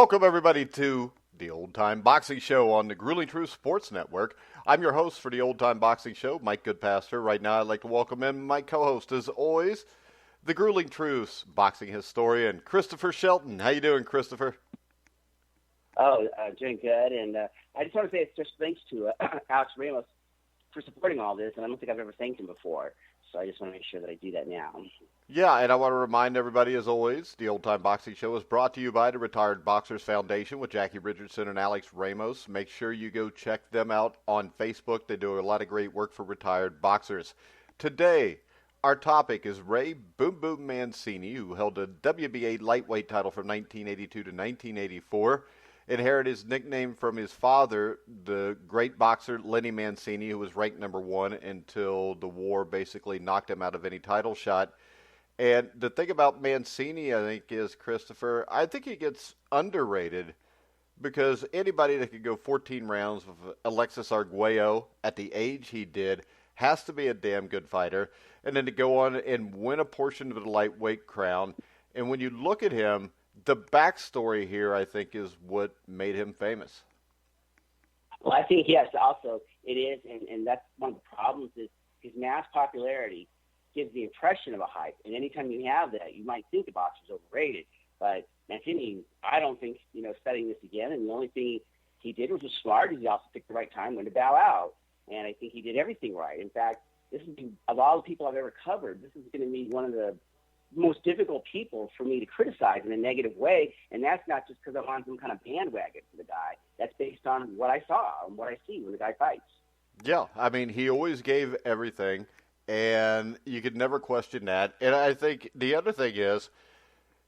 Welcome, everybody, to the Old Time Boxing Show on the Grueling Truth Sports Network. I'm your host for the Old Time Boxing Show, Mike Goodpaster. Right now, I'd like to welcome in my co-host, as always, the Grueling Truth's boxing historian, Christopher Shelton. How you doing, Christopher? Doing good. And I just want to say it's just thanks to Alex Ramos for supporting all this, and I don't think I've ever thanked him before. So I just want to make sure that I do that now. Yeah, and I want to remind everybody, as always, the Old Time Boxing Show is brought to you by the Retired Boxers Foundation with Jackie Richardson and Alex Ramos. Make sure you go check them out on Facebook. They do a lot of great work for retired boxers. Today, our topic is Ray Boom Boom Mancini, who held a WBA lightweight title from 1982 to 1984. Inherited his nickname from his father, the great boxer Lenny Mancini, who was ranked number one until the war basically knocked him out of any title shot. And the thing about Mancini, I think, is, Christopher, I think he gets underrated because anybody that could go 14 rounds with Alexis Arguello at the age he did has to be a damn good fighter. And then to go on and win a portion of the lightweight crown. And when you look at him, the backstory here, I think, is what made him famous. Well, I think, yes, also it is, and that's one of the problems is his mass popularity gives the impression of a hype. And anytime you have that, you might think the boxer's overrated. But Mancini, I don't think, studying this again, and the only thing he did was smart. He also picked the right time when to bow out. And I think he did everything right. In fact, this is, of all the people I've ever covered, this is going to be one of the most difficult people for me to criticize in a negative way, and that's not just because I'm on some kind of bandwagon for the guy. That's based on what I saw and what I see when the guy fights. Yeah, I mean, he always gave everything, and you could never question that. And I think the other thing is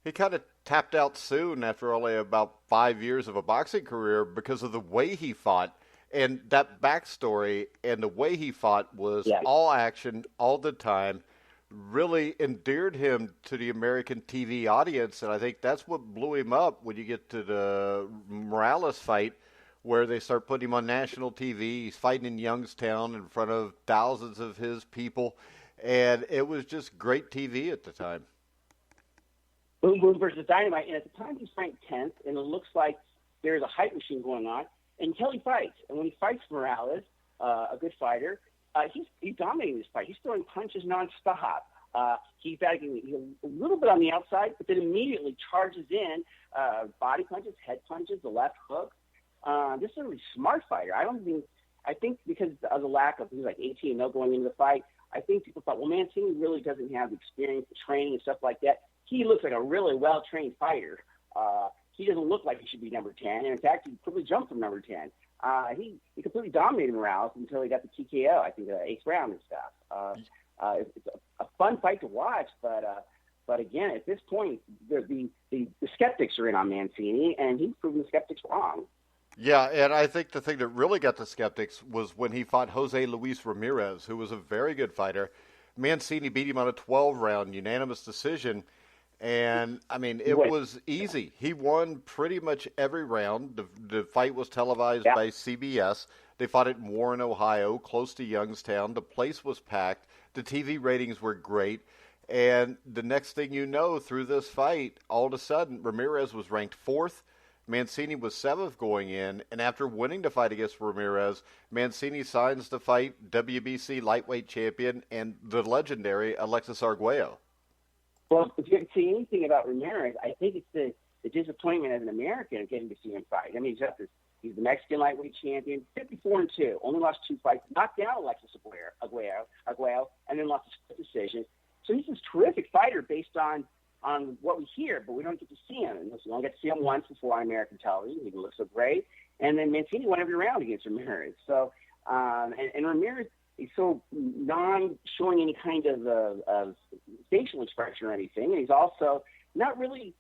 he kind of tapped out soon after only about 5 years of a boxing career because of the way he fought. And that backstory and the way he fought was all action, all the time, really endeared him to the American TV audience, and I think that's what blew him up when you get to the Morales fight, where they start putting him on national TV. He's fighting in Youngstown in front of thousands of his people, and it was just great TV at the time. Boom Boom versus Dynamite, and at the time he's ranked 10th, and it looks like there's a hype machine going on, until he fights. And when he fights Morales, a good fighter, he's dominating this fight. He's throwing punches nonstop. He's batting a little bit on the outside, but then immediately charges in body punches, head punches, the left hook. This is a really smart fighter. I think because of the lack of, he was like 18-0 going into the fight, I think people thought, well, Mancini really doesn't have the experience, the training and stuff like that. He looks like a really well-trained fighter. He doesn't look like he should be number 10, and in fact, he quickly jumped from number 10. He completely dominated Morales until he got the TKO, I think, the 8th round and stuff. It's a fun fight to watch, but again, at this point, the skeptics are in on Mancini, and he's proven the skeptics wrong. Yeah, and I think the thing that really got the skeptics was when he fought Jose Luis Ramirez, who was a very good fighter. Mancini beat him on a 12-round unanimous decision. And, I mean, it was easy. He won pretty much every round. The fight was televised by CBS. They fought it in Warren, Ohio, close to Youngstown. The place was packed. The TV ratings were great. And the next thing you know, through this fight, all of a sudden, Ramirez was ranked 4th. Mancini was 7th going in. And after winning the fight against Ramirez, Mancini signs the fight WBC lightweight champion and the legendary Alexis Arguello. Well, if you can see anything about Ramirez, I think it's the disappointment as an American of getting to see him fight. I mean, he's the Mexican lightweight champion, 54-2, only lost 2 fights, knocked down Alexis Arguello, and then lost a split decision. So he's this terrific fighter based on what we hear, but we don't get to see him. And we only get to see him once before on American television. He looks so great. And then Mancini won every round against Ramirez. So, and Ramirez, he's so non-showing any kind of facial expression or anything, and he's also not really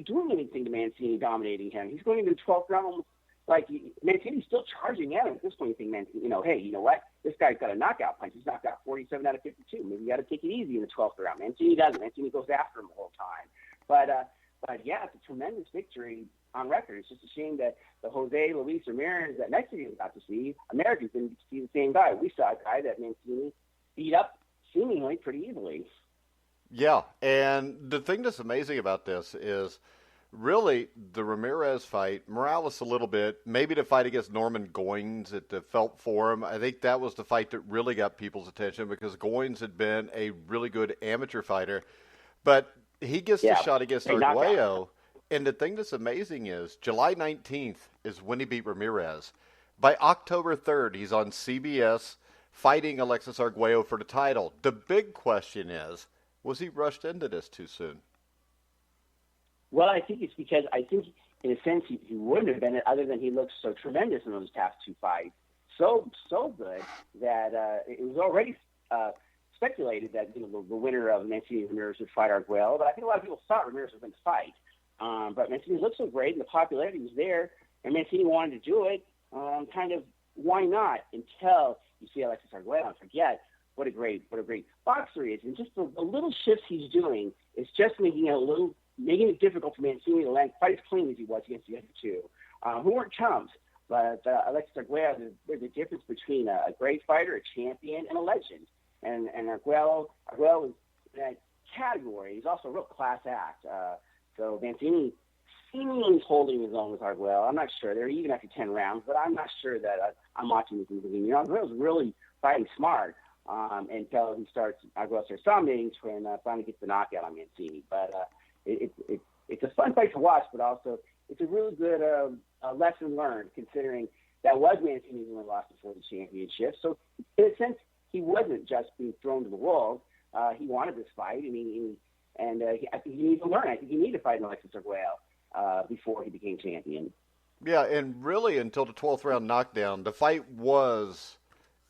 doing anything to Mancini dominating him. He's going into the 12th round, like Mancini's still charging at him at this point. You think, Mancini, hey, you know what? This guy's got a knockout punch. He's knocked out 47 out of 52. Maybe you got to take it easy in the 12th round. Mancini doesn't. Mancini goes after him the whole time. But yeah, it's a tremendous victory on record. It's just a shame that the Jose Luis Ramirez that Mexicans got to see, Americans didn't see the same guy. We saw a guy that Mancini beat up seemingly pretty easily. Yeah, and the thing that's amazing about this is Really, the Ramirez fight, Morales a little bit, maybe the fight against Norman Goins at the felt for him. I think that was the fight that really got people's attention because Goins had been a really good amateur fighter. But he gets the Yeah, shot against great knockout. Arguello. And the thing that's amazing is July 19th is when he beat Ramirez. By October 3rd, he's on CBS fighting Alexis Arguello for the title. The big question is, was he rushed into this too soon? Well, I think it's because I think, in a sense, he wouldn't have been other than he looks so tremendous in those past two fights. So good that it was already speculated that the winner of Mancini and Ramirez would fight Arguello. But I think a lot of people thought Ramirez was going to fight. But Mancini looked so great, and the popularity was there, and Mancini wanted to do it. Kind of, why not? Until you see Alexis Arguello and forget what a great boxer he is, and just the little shifts he's doing is just making it difficult for Mancini to land quite as clean as he was against the other two, who weren't chumps. But Alexis Arguello, there's a difference between a great fighter, a champion, and a legend. And Arguello is in that category. He's also a real class act. So Mancini seemingly holding his own with Arguello. I'm not sure. They're even after 10 rounds, but I'm not sure that I'm watching this movie. Arguello's really fighting smart until Arguello starts dominating and finally gets the knockout on Mancini. But it's a fun fight to watch, but also it's a really good lesson learned, considering that was Mancini's only loss before the championship. So in a sense, he wasn't just being thrown to the wolves. He wanted this fight, I think he needed to learn. I think he needed to fight Alexis Arguello before he became champion. Yeah, and really until the 12th round knockdown, the fight was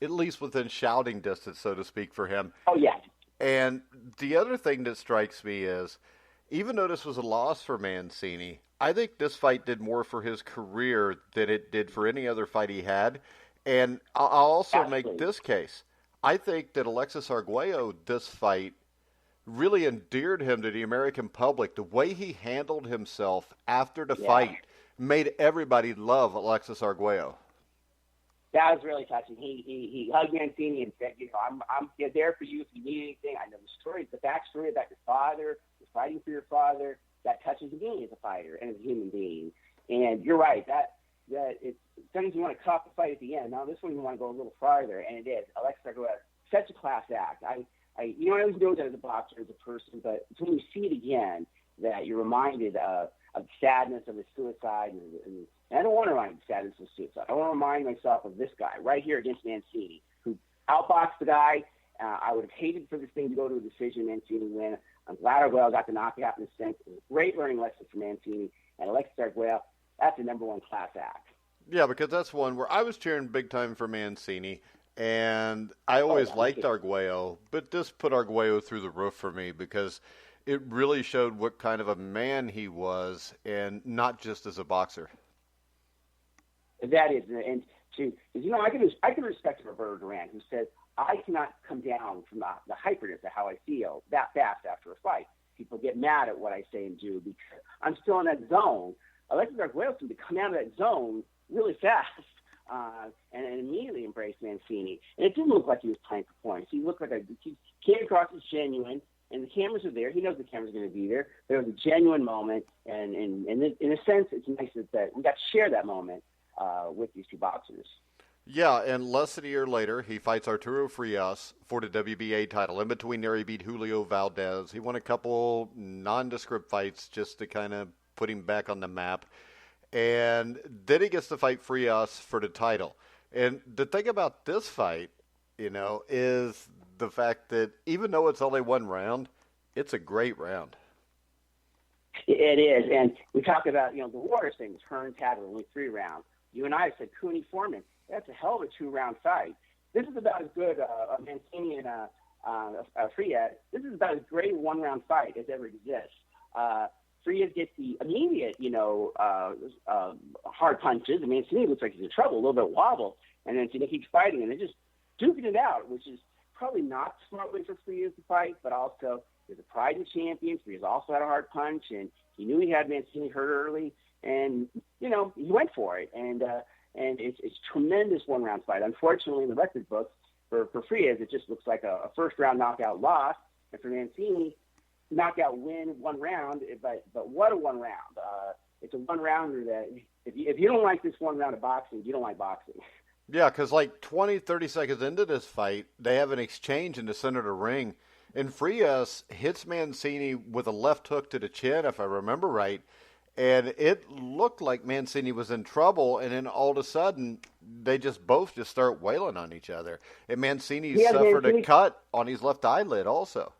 at least within shouting distance, so to speak, for him. Oh, yeah. And the other thing that strikes me is, even though this was a loss for Mancini, I think this fight did more for his career than it did for any other fight he had. And I'll also Absolutely. make this case. I think that Alexis Arguello, this fight, really endeared him to the American public. The way he handled himself after the fight made everybody love Alexis Arguello. That was really touching. He hugged Mancini and said, I'm there for you if you need anything. I know the story, the backstory about your father, you're fighting for your father. That touches me as a fighter and as a human being. And you're right, that it's sometimes you want to cut the fight at the end. Now this one you want to go a little farther, and it is. Alexis Arguello, such a class act. I always know that as a boxer, as a person, but it's when you see it again that you're reminded of the sadness of his suicide. And I don't want to remind the sadness of suicide. I want to remind myself of this guy right here against Mancini, who outboxed the guy. I would have hated for this thing to go to a decision, Mancini win. I'm glad Arguello got the knockout in a sense. It was a great learning lesson for Mancini. And Alexis Arguello, that's the number one class act. Yeah, because that's one where I was cheering big time for Mancini. And I always liked Arguello, but this put Arguello through the roof for me because it really showed what kind of a man he was, and not just as a boxer. That is, and I can respect Roberto Duran, who says, I cannot come down from the hyperness of how I feel that fast after a fight. People get mad at what I say and do because I'm still in that zone. Alexis Arguello seemed to come out of that zone really fast. And immediately embraced Mancini. And it didn't look like he was playing for points. He looked like he came across as genuine, and the cameras are there. He knows the cameras are going to be there. There was a genuine moment, and in a sense, it's nice that we got to share that moment with these two boxers. Yeah, and less than a year later, he fights Arturo Frias for the WBA title. In between there, he beat Julio Valdez. He won a couple nondescript fights just to kind of put him back on the map. And then he gets to fight Frias for the title. And the thing about this fight, is the fact that even though it's only one round, it's a great round. It is. And we talked about, the Waters thing. Hearns had only 3 rounds. You and I said Cooney Foreman. That's a hell of a 2-round fight. This is about as good Mancini and Frias. This is about as great a 1-round fight as ever exists. Frias gets the immediate, hard punches. Mancini looks like he's in trouble, a little bit wobble, and then he keeps fighting, and they're just duking it out, which is probably not the smart way for Frias to fight, but also there's a pride in champions. Frias also had a hard punch, and he knew he had Mancini hurt early, and, he went for it, and it's tremendous 1-round fight. Unfortunately, in the record books, for Frias, it just looks like a first-round knockout loss, and for Mancini, knockout win, 1 round, but what a 1 round. It's a 1-rounder that if you don't like this 1 round of boxing, you don't like boxing. Yeah, because like 20, 30 seconds into this fight, they have an exchange in the center of the ring, and Frias hits Mancini with a left hook to the chin, if I remember right, and it looked like Mancini was in trouble, and then all of a sudden, they both start wailing on each other. And Mancini suffered a cut on his left eyelid also.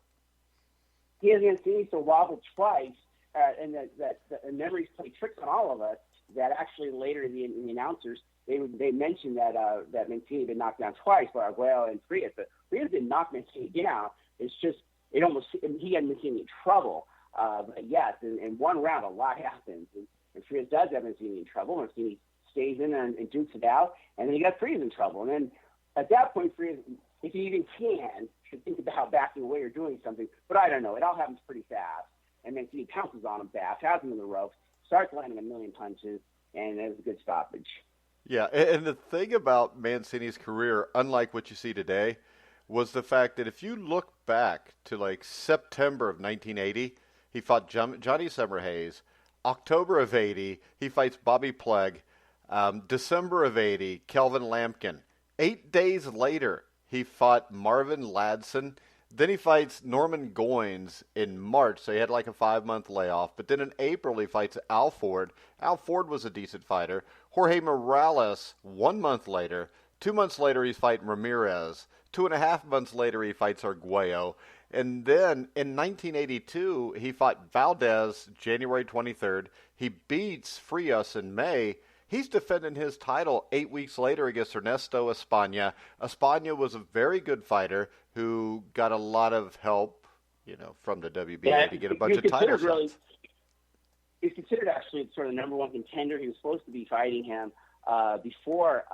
He has Mancini so wobbled twice, and that memories play tricks on all of us, that actually later in the announcers, they mentioned that Mancini had been knocked down twice by Arguello and Frias, but Frias didn't knock Mancini down. It's just he had Mancini in trouble. But yes, in 1 round, a lot happens, and Frias does have Mancini in trouble. Mancini stays in there and dukes it out, and then he got Frias in trouble. And then at that point, Frias, if he even can, should think about backing away or doing something. But I don't know. It all happens pretty fast, and Mancini pounces on him fast, has him in the ropes, starts landing a million punches, and it was a good stoppage. Yeah, and the thing about Mancini's career, unlike what you see today, was the fact that if you look back to like September of 1980, he fought Johnny Summerhays. October of 80, he fights Bobby Plegg. December of 80, Kelvin Lampkin. 8 days later, he fought Marvin Ladson. Then he fights Norman Goins in March, so he had like a 5-month layoff. But then in April, he fights Al Ford. Al Ford was a decent fighter. Jorge Morales, 1 month later. 2 months later, he's fighting Ramirez. 2.5 months later, he fights Arguello. And then in 1982, he fought Valdez January 23rd. He beats Frias in May. He's defending his title 8 weeks later against Ernesto España. España was a very good fighter who got a lot of help, from the WBA to get a bunch of title shots. He's considered actually sort of the number 1 contender. He was supposed to be fighting him before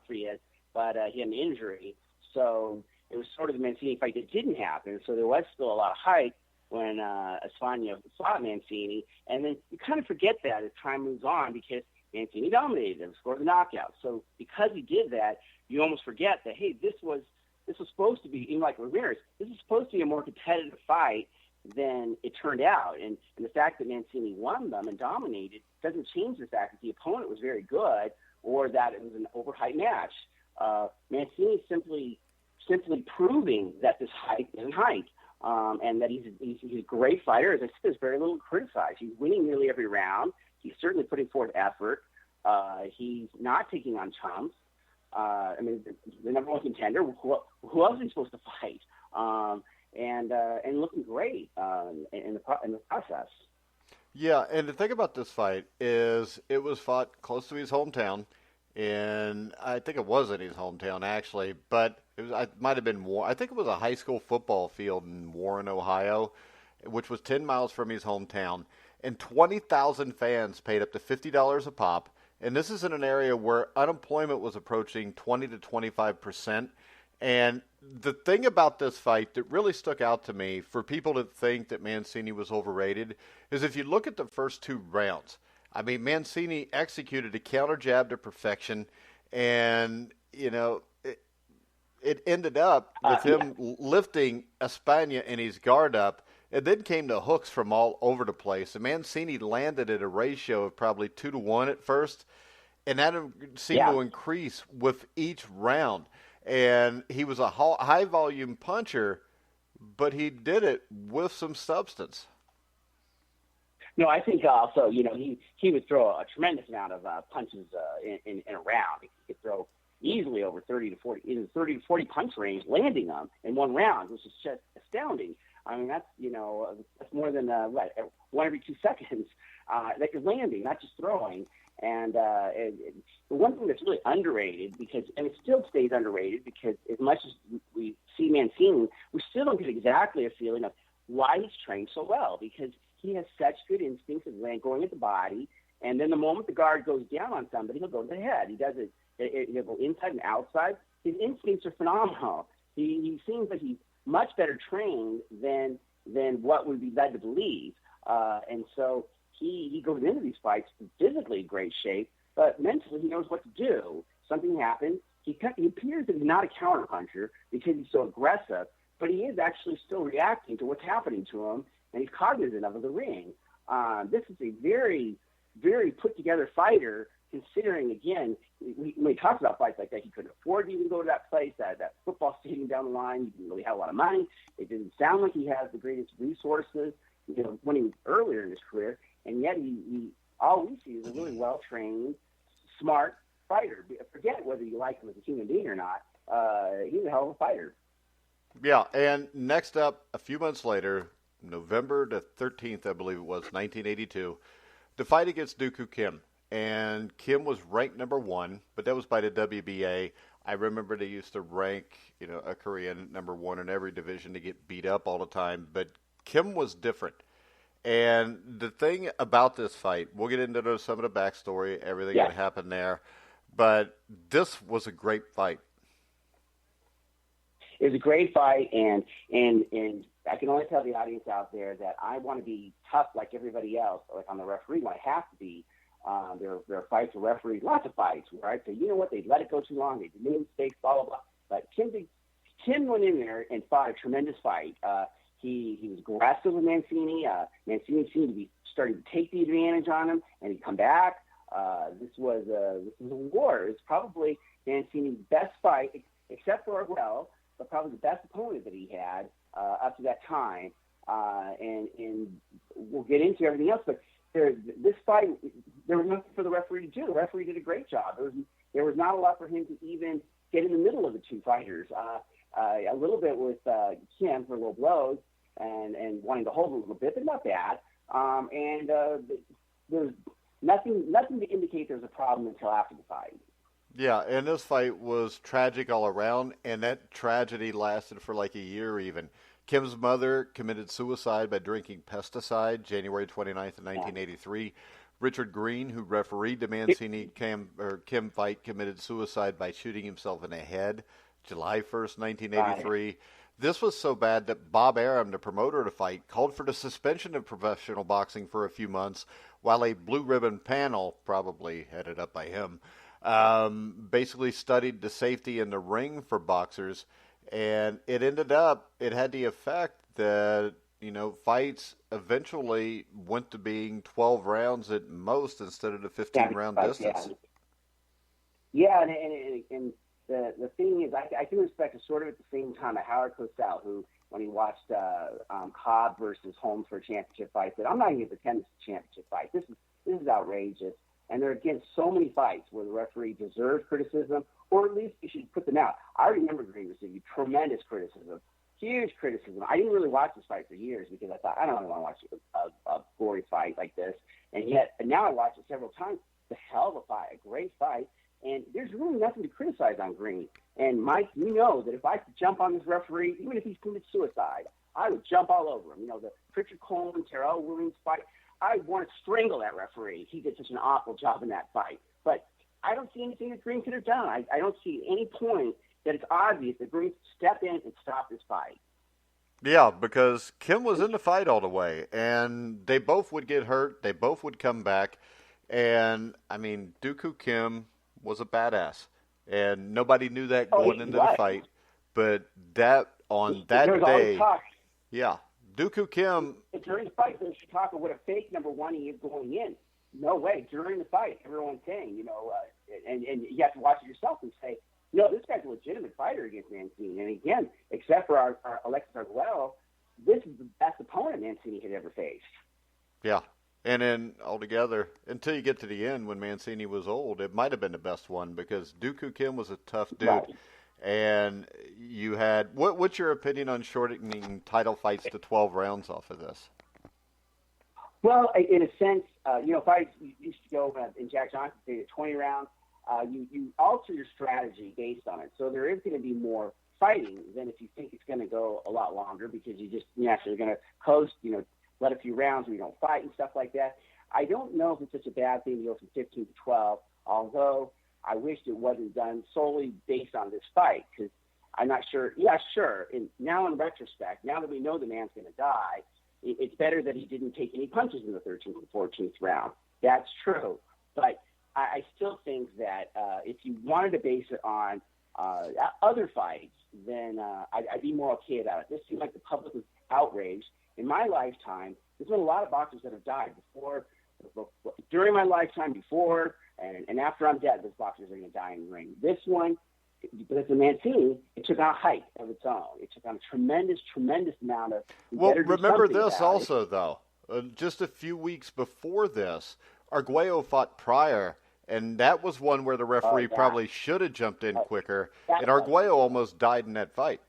Frias, but he had an injury. So it was sort of the Mancini fight that didn't happen. So there was still a lot of hype when España fought Mancini. And then you kind of forget that as time moves on because Mancini dominated him, scored the knockout. So because he did that, you almost forget that, hey, this was supposed to be, even like Ramirez, this is supposed to be a more competitive fight than it turned out. And the fact that Mancini won them and dominated doesn't change the fact that the opponent was very good or that it was an overhyped match. Mancini simply proving that this hype isn't hype, and that he's a great fighter. As I said, there's very little to criticize. He's winning nearly every round. He's certainly putting forth effort. He's not taking on chumps. The number 1 contender. Who else is he supposed to fight? And looking great in the process. Yeah, and the thing about this fight is it was fought close to his hometown, and I think it was in his hometown actually, but it might have been Warren. I think it was a high school football field in Warren, Ohio, which was 10 miles from his hometown, and 20,000 fans paid up to $50 a pop. And this is in an area where unemployment was approaching 20 to 25%. And the thing about this fight that really stuck out to me for people to think that Mancini was overrated is if you look at the first 2 rounds, Mancini executed a counter jab to perfection, and, it ended up with him lifting España and his guard up, and then came to hooks from all over the place. And Mancini landed at a ratio of probably 2-1 at first, and that seemed to increase with each round. And he was a high-volume puncher, but he did it with some substance. No, I think also, he would throw a tremendous amount of punches in a round. He could throw easily over 30 to 40 punch range, landing them in 1 round, which is just astounding. That's more than 1 every 2 seconds that you're landing, not just throwing. And the one thing that's really underrated, and it still stays underrated, because as much as we see Mancini, we still don't get exactly a feeling of why he's trained so well, because he has such good instincts of going at the body, and then the moment the guard goes down on somebody, he'll go to the head. He does it. He'll go inside and outside. His instincts are phenomenal. He seems like he's much better trained than what would be led to believe. And so he goes into these fights physically in great shape, but mentally he knows what to do. Something happens. He appears that he's not a counterpuncher because he's so aggressive, but he is actually still reacting to what's happening to him, and he's cognizant of the ring. This is a very, very put-together fighter, considering, again, when he talks about fights like that, he couldn't afford to even go to that place, that football stadium down the line. He didn't really have a lot of money. It didn't sound like he has the greatest resources, when he was earlier in his career, and yet he all we see is a really well-trained, smart fighter. Forget whether you like him as a human being or not. He's a hell of a fighter. Yeah, and next up, a few months later, November the 13th, I believe it was, 1982, the fight against Dooku Kim. And Kim was ranked number 1, but that was by the WBA. I remember they used to rank, a Korean number 1 in every division to get beat up all the time. But Kim was different. And the thing about this fight, we'll get into some of the backstory, everything that happened there. But this was a great fight. It was a great fight, and I can only tell the audience out there that I want to be tough like everybody else, like on the referee, when I have to be. There are fights with referees, lots of fights, where I'd say, you know what, they let it go too long, they made mistakes, blah, blah, blah. But Kim went in there and fought a tremendous fight. He was aggressive with Mancini. Mancini seemed to be starting to take the advantage on him, and he'd come back. This was a war. It was probably Mancini's best fight, except for Arguello, but probably the best opponent that he had up to that time. And we'll get into everything else, but this fight, there was nothing for the referee to do. The referee did a great job. There was not a lot for him to even get in the middle of the two fighters. A little bit with Kim for little blows and wanting to hold a little bit, but not bad. There's nothing to indicate there's a problem until after the fight. Yeah, and this fight was tragic all around, and that tragedy lasted for like a year even. Kim's mother committed suicide by drinking pesticide January 29th of 1983. Richard Green, who refereed the Mancini Kim fight, committed suicide by shooting himself in the head July 1st, 1983. Right. This was so bad that Bob Arum, the promoter of the fight, called for the suspension of professional boxing for a few months, while a blue ribbon panel, probably headed up by him, basically studied the safety in the ring for boxers. And it had the effect that, fights eventually went to being 12 rounds at most instead of the 15-round distance. Yeah, and the thing is, I can respect it sort of at the same time a Howard Cosell, who, when he watched Cobb versus Holmes for a championship fight, said, I'm not going to pretend it's a championship fight. This is outrageous. And there are, again, so many fights where the referee deserves criticism, or at least you should put them out. I remember Green receiving tremendous criticism, huge criticism. I didn't really watch this fight for years because I thought, I don't really want to watch a gory fight like this. And now I watched it several times. It's a hell of a fight, a great fight. And there's really nothing to criticize on Green. And Mike, you know that if I could jump on this referee, even if he's committed suicide, I would jump all over him. The Richard Coleman, Terrell Williams fight, I want to strangle that referee. He did such an awful job in that fight. But I don't see anything that Green could have done. I don't see any point that it's obvious that Green could step in and stop this fight. Yeah, because Kim was in the fight all the way, and they both would get hurt. They both would come back. And, Dooku Kim was a badass. And nobody knew that going into the fight. But that day, yeah, Dooku Kim. During the fight, in Chicago, what a fake number one he is going in. No way. During the fight, everyone's saying, and you have to watch it yourself and say, this guy's a legitimate fighter against Mancini. And again, except for our Alexis Arguello, this is the best opponent Mancini had ever faced. Yeah. And then altogether, until you get to the end when Mancini was old, it might have been the best one because Dooku Kim was a tough dude. Right. And you had, what's your opinion on shortening title fights to 12 rounds off of this? Well, in a sense, fights used to go in Jack Johnson's day to 20 rounds. You alter your strategy based on it. So there is going to be more fighting than if you think it's going to go a lot longer because you just naturally going to coast, let a few rounds where you don't fight and stuff like that. I don't know if it's such a bad thing to go from 15 to 12, although I wished it wasn't done solely based on this fight because I'm not sure. Yeah, sure. And now in retrospect, now that we know the man's going to die, it's better that he didn't take any punches in the 13th and 14th round. That's true. But I still think that if you wanted to base it on other fights, then I'd be more okay about it. This seemed like the public was outraged. In my lifetime, there's been a lot of boxers that have died during my lifetime, before, and after I'm dead, those boxers are going to die in the ring. This one, because of Mancini, it took on a height of its own. It took on a tremendous amount of... Well, remember this also, though. Just a few weeks before this, Arguello fought Pryor, and that was one where the referee probably should have jumped in quicker, and Arguello almost died in that fight.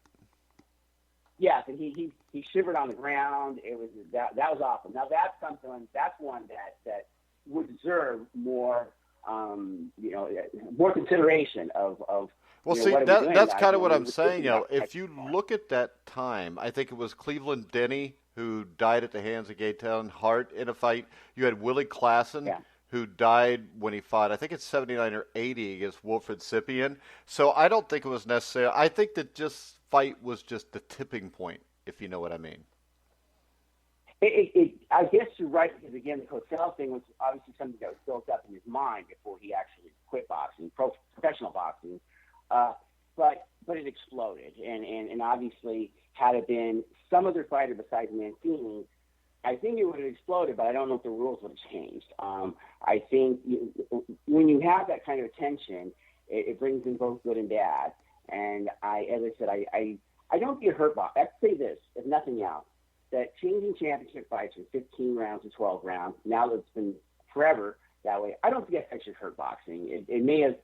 Yes, and he shivered on the ground. It was that was awesome. Now that's one that would deserve more more consideration of. Well, see, that's kind of what I'm saying. If you look at that time, I think it was Cleveland Denny who died at the hands of Gaetan Hart in a fight. You had Willie Klassen, who died when he fought, I think it's 79 or 80 against Wilfred Scypian. So I don't think it was necessary. I think that just fight was just the tipping point, if you know what I mean. I guess you're right, because again, the Cosell thing was obviously something that was built up in his mind before he actually quit boxing, professional boxing. But it exploded, and obviously, had it been some other fighter besides Mancini, I think it would have exploded, but I don't know if the rules would have changed. I think when you have that kind of attention, it brings in both good and bad. And as I said, I don't see a hurt box. I'd say this, if nothing else, that changing championship fights from 15 rounds to 12 rounds, now that it's been forever that way, I don't think that should hurt boxing. It may have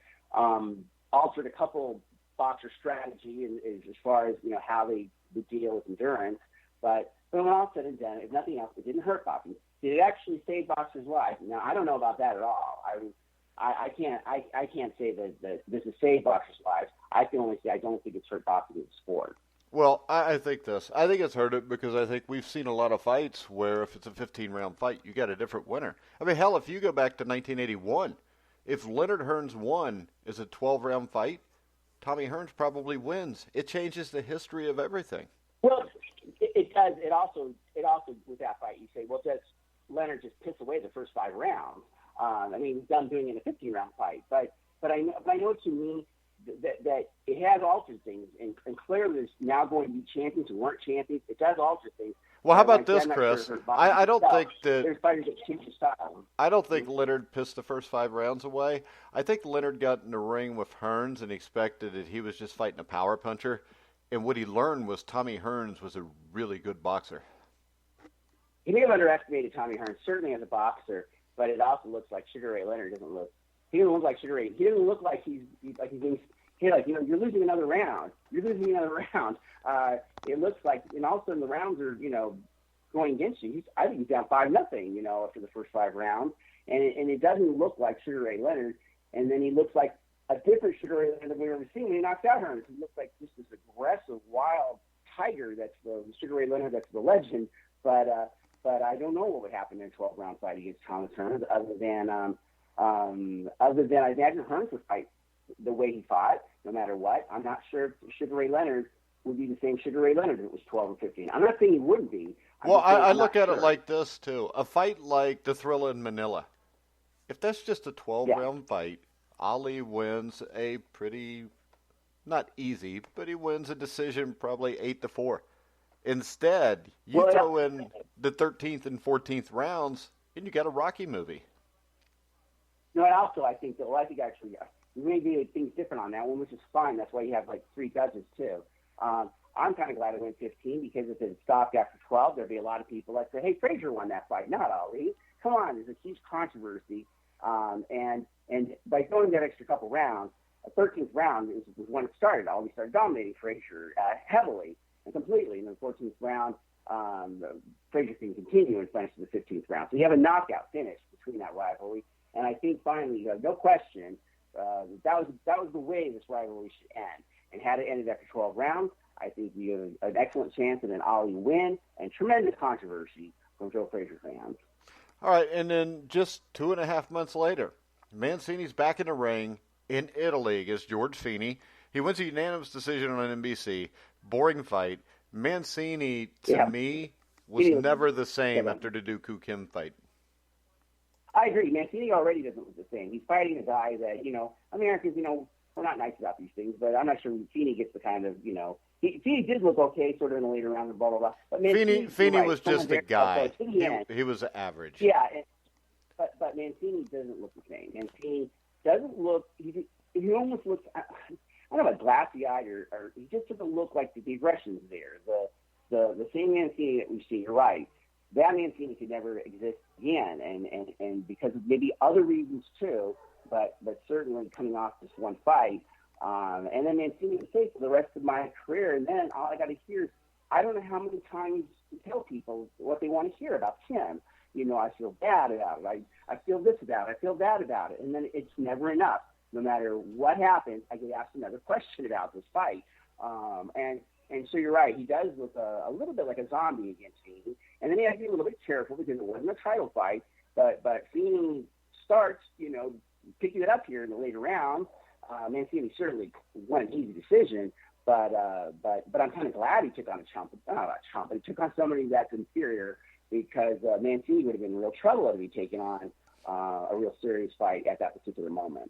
altered a couple boxer strategy as far as how they would deal with endurance, but when all said and done, if nothing else, it didn't hurt boxing. Did it actually save boxers' lives? Now, I don't know about that at all. I can't say that this has saved boxers' lives. I can only say I don't think it's hurt boxing as a sport. Well, I think it's hurt it because I think we've seen a lot of fights where if it's a 15-round fight, you get a different winner. I mean, hell, if you go back to 1981, if Leonard Hearns won as a 12-round fight, Tommy Hearns probably wins. It changes the history of everything. Well, it does. It also with that fight, you say, well, does Leonard just piss away the first 5 rounds? I mean, he's done doing it in a 15-round fight, but I know what you mean. That it has altered things, and clearly there's now going to be champions who weren't champions. It does alter things. Well, how about this, Chris? I don't think that there's fighters that change the style. I don't think Leonard pissed the first 5 rounds away. I think Leonard got in the ring with Hearns and expected that he was just fighting a power puncher, and what he learned was Tommy Hearns was a really good boxer. He may have underestimated Tommy Hearns, certainly as a boxer, but it also looks like Sugar Ray Leonard doesn't look. He doesn't look like Sugar Ray. He doesn't look like he's being. Hey, you're losing another round. You're losing another round. It looks like, and all of a sudden the rounds are, going against you. I think he's down 5-0, after the first 5 rounds, and it doesn't look like Sugar Ray Leonard. And then he looks like a different Sugar Ray Leonard than we've ever seen when he knocks out Hearns. He looks like just this aggressive, wild tiger. That's the Sugar Ray Leonard. That's the legend. But I don't know what would happen in a 12-round fight against Thomas Hearns, other than I imagine Hearns would fight the way he fought, no matter what. I'm not sure if Sugar Ray Leonard would be the same Sugar Ray Leonard if it was 12 or 15. I'm not saying he wouldn't be. Well, I look at it like this, too. A fight like the Thrilla in Manila, if that's just a 12-round fight, Ali wins a pretty, not easy, but he wins a decision probably 8-4. Instead, you throw in the 13th and 14th rounds, and you got a Rocky movie. No, and also I think actually maybe things different on that one, which is fine. That's why you have like 3 judges too. I'm kind of glad it went 15 because if it stopped after 12, there'd be a lot of people that say, "Hey, Frazier won that fight, not Ali." Come on, there's a huge controversy, and by going that extra couple rounds, a 13th round was when it started. Ali started dominating Frazier heavily and completely. And in the 14th round, Frazier can continue and finish to the 15th round. So you have a knockout finish between that rivalry. And I think finally, no question, that was the way this rivalry should end. And had it ended after 12 rounds, I think you have an excellent chance of an Ali win and tremendous controversy from Joe Frazier fans. All right, and then just 2.5 months later, Mancini's back in the ring in Italy against George Feeney. He wins a unanimous decision on NBC. Boring fight. Mancini, to me, was never the same after the Dooku Kim fight. I agree. Mancini already doesn't look the same. He's fighting a guy that, Americans, we're not nice about these things, but I'm not sure Feeney gets the kind of, Feeney did look okay sort of in the later round and blah, blah, blah. But Feeney was just a guy. He was average. Yeah, but Mancini doesn't look the same. Mancini doesn't look, he almost looks, I don't know, glassy-eyed or he just doesn't look like the aggression's there. The same Mancini that we see, you're right, that Mancini could never exist again, and because of maybe other reasons too, but certainly coming off this one fight, and then Mancini would say for the rest of my career, and then all I got to hear is, I don't know how many times to tell people what they want to hear about Kim. I feel bad about it. I feel this about it. I feel that about it. And then it's never enough. No matter what happens, I get asked another question about this fight. And so you're right. He does look a little bit like a zombie against Feeney. And then he has to be a little bit careful because it wasn't a title fight. But Feeney starts, picking it up here in the later round. Mancini certainly won an easy decision. But I'm kind of glad he took on he took on somebody that's inferior, because Mancini would have been in real trouble to be taking on a real serious fight at that particular moment.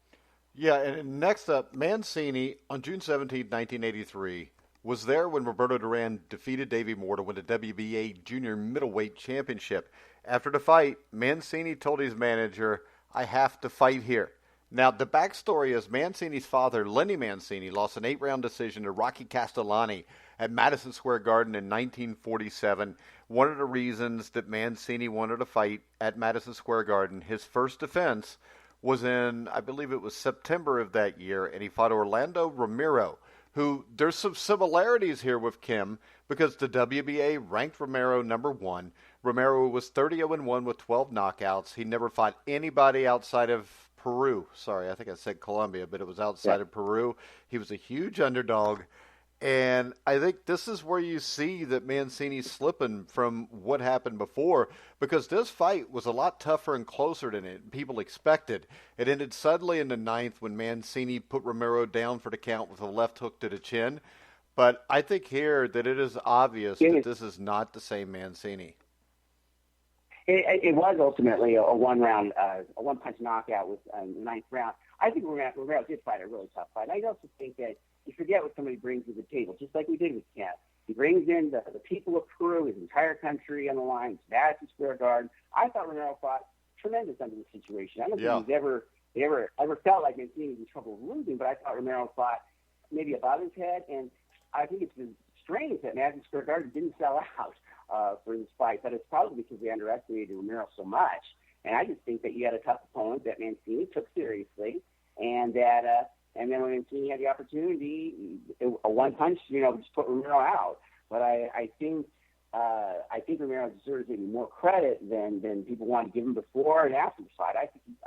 Yeah, and next up, Mancini on June 17, 1983, was there when Roberto Duran defeated Davey Moore to win the WBA Junior Middleweight Championship. After the fight, Mancini told his manager, "I have to fight here." Now, the backstory is Mancini's father, Lenny Mancini, lost an 8-round decision to Rocky Castellani at Madison Square Garden in 1947. One of the reasons that Mancini wanted to fight at Madison Square Garden, his first defense was in, I believe it was September of that year, and he fought Orlando Romero, who, there's some similarities here with Kim, because the WBA ranked Romero number 1. Romero was 30-1 with 12 knockouts. He never fought anybody outside of Peru. Sorry, I think I said Colombia, but it was outside of Peru. He was a huge underdog. And I think this is where you see that Mancini's slipping from what happened before, because this fight was a lot tougher and closer than people expected. It ended suddenly in the 9th when Mancini put Romero down for the count with a left hook to the chin. But I think here that it is obvious that this is not the same Mancini. It was ultimately a one-round, a one-punch knockout with the 9th round. I think Romero did fight a really tough fight. I also think that you forget what somebody brings to the table, just like we did with Kim. He brings in the people of Peru, his entire country on the line, Madison Square Garden. I thought Romero fought tremendous under the situation. I don't think he ever felt like Mancini was in trouble losing, but I thought Romero fought maybe above his head, and I think it's been strange that Madison Square Garden didn't sell out for this fight, but it's probably because they underestimated Romero so much. And I just think that you had a tough opponent that Mancini took seriously, and that and then when Mancini had the opportunity, a one punch, just put Romero out. But I think Romero deserves maybe more credit than people want to give him before and after the fight.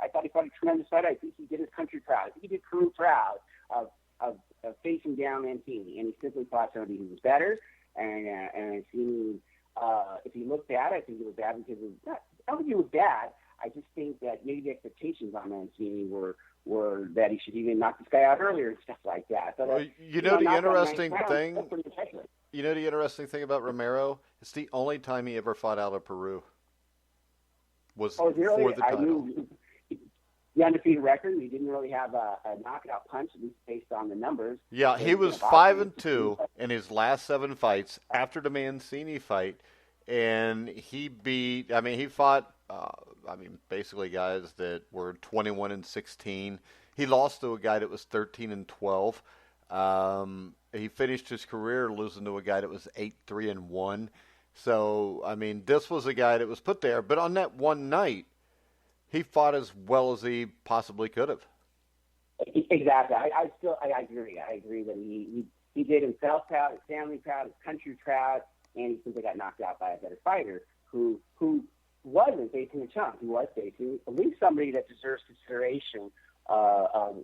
I thought he fought a tremendous fight. I think he did his country proud. I think he did Peru proud of facing down Mancini, and he simply fought somebody who was better. And Mancini, if he looked bad, I think it was bad because I don't think it was bad. I just think that maybe the expectations on Mancini were that he should even knock this guy out earlier and stuff like that. But, the interesting thing. The interesting thing about Romero, it's the only time he ever fought out of Peru. Was for the title. The undefeated record. He didn't really have a knockout punch, at least based on the numbers. Yeah, he was 5-2 in his last 7 fights after the Mancini fight, and he fought. Basically guys that were 21-16. He lost to a guy that was 13-12. He finished his career losing to a guy that was 8-3-1. So, this was a guy that was put there. But on that one night, he fought as well as he possibly could have. Exactly. I agree. I agree that he did himself proud, his family proud, his country proud, and he simply got knocked out by a better fighter who wasn't facing a chump. He was facing at least somebody that deserves consideration of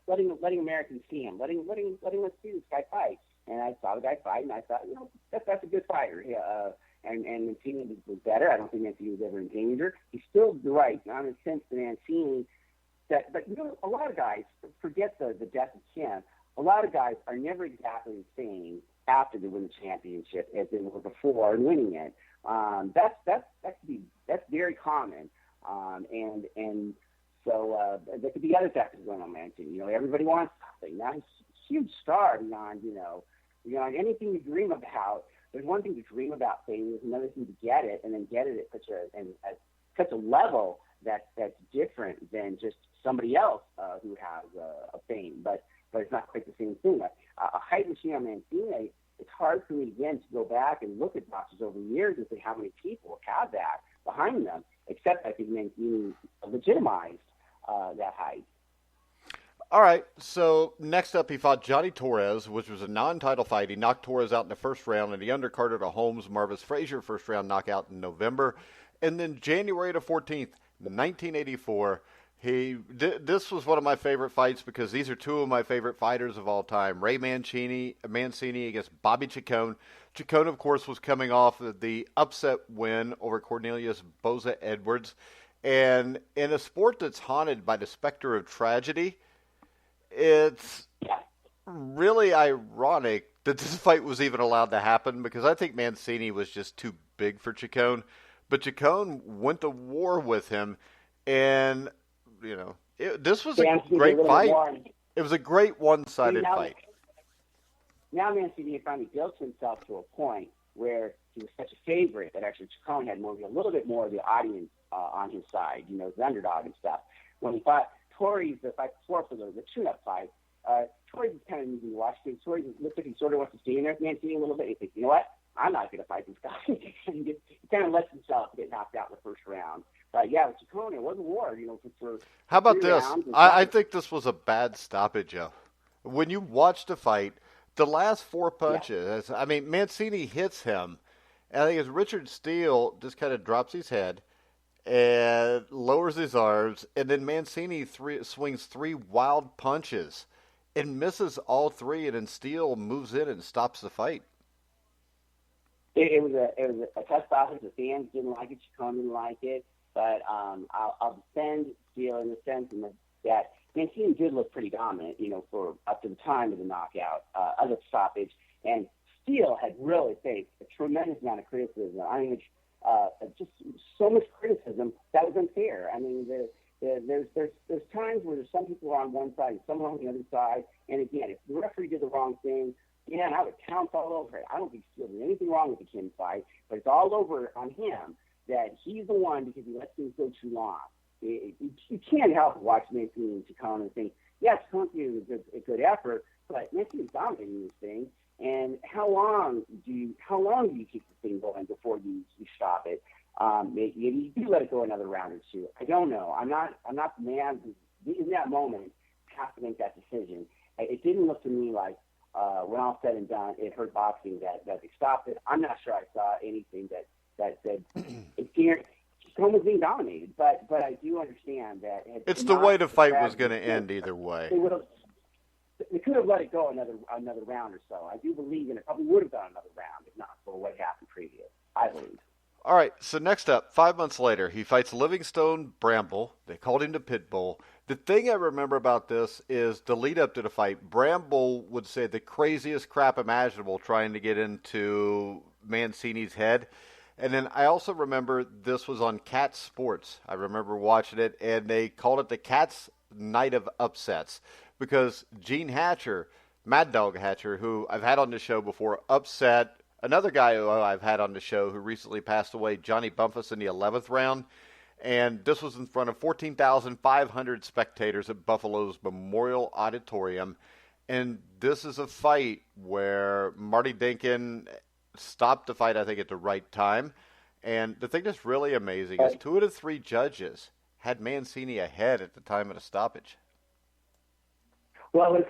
letting Americans see him, letting us see this guy fight. And I saw the guy fight, and I thought, that's a good fighter. And Mancini was better. I don't think Mancini was ever in danger. He's still right, not in the sense that Mancini. But a lot of guys forget the death of Kim. A lot of guys are never exactly the same after they win the championship as they were before and winning it. That's very common. And So there could be other factors going on, Mancini. You know, everybody wants something. Now he's a huge star beyond, beyond anything you dream about. There's one thing to dream about things, another thing to get it, and then get it at such a level that's different than just somebody else who has a fame. But it's not quite the same thing. A hype machine on Mancini, it's hard for me, again, to go back and look at boxers over the years and say how many people have that behind them, except I think Mancini legitimized that hype. All right, so next up he fought Johnny Torres, which was a non-title fight. He knocked Torres out in the first round, and he undercarded a Holmes Marvis Frazier first-round knockout in November. And then January the 14th, 1984, this was one of my favorite fights because these are two of my favorite fighters of all time. Ray Mancini against Bobby Chacon. Chacon, of course, was coming off of the upset win over Cornelius Boza Edwards. And in a sport that's haunted by the specter of tragedy, it's really ironic that this fight was even allowed to happen because I think Mancini was just too big for Chacon. But Chacon went to war with him, and, this was a great fight. It was a great one-sided fight. Now Mancini finally built himself to a point where he was such a favorite that actually Chacon had a little bit more of the audience on his side, the underdog and stuff. When he fought Torres, the fight before for the tune-up fight, Torres is kind of easy to watch because Torres looks like he sort of wants to stay in there with Mancini a little bit. He thinks, you know what? I'm not going to fight this guy. He kind of lets himself get knocked out in the first round. But yeah, with Chacon, it was a war, for How about this? I think this was a bad stoppage, Joe. When you watch the fight, the last four punches, Mancini hits him, and I think it's Richard Steele just kind of drops his head and lowers his arms, and then Mancini swings three wild punches and misses all three, and then Steele moves in and stops the fight. It was a tough stoppage. The fans didn't like it. Chacon didn't like it. But I'll defend Steele in the sense that Mancini did look pretty dominant, for up to the time of the knockout, of the stoppage. And Steele had really faced a tremendous amount of criticism. Just so much criticism that was unfair. There's times where there's some people on one side and some on the other side. And again, if the referee did the wrong thing, I would pounce all over it. I don't think Steele did anything wrong with the Kim fight, but it's all over on him that he's the one because he lets things go too long. You can't help but watch Mancini and Chacon and think, yes, Chacon was a good effort, but Mancini's dominating this thing. And how long do you keep the thing going before you stop it? Maybe you do let it go another round or two. I don't know. I'm not the man who, in that moment, has to make that decision. It didn't look to me like, when all said and done, it hurt boxing that they stopped it. I'm not sure I saw anything that said Chacon was being dominated, but I do understand that it's the way the fight was going to end either way. They could have let it go another round or so. I do believe it probably would have gone another round if not for what happened previous. I believe. All right, so next up, 5 months later, he fights Livingstone Bramble. They called him the Pitbull. The thing I remember about this is the lead up to the fight, Bramble would say the craziest crap imaginable trying to get into Mancini's head. And then I also remember this was on Cat Sports. I remember watching it, and they called it the Cat's Night of Upsets because Gene Hatcher, Mad Dog Hatcher, who I've had on the show before, upset another guy who I've had on the show who recently passed away, Johnny Bumpus, in the 11th round. And this was in front of 14,500 spectators at Buffalo's Memorial Auditorium. And this is a fight where Marty Dinkin stopped the fight, I think, at the right time. And the thing that's really amazing is 2 of the 3 judges had Mancini ahead at the time of the stoppage. Well, what's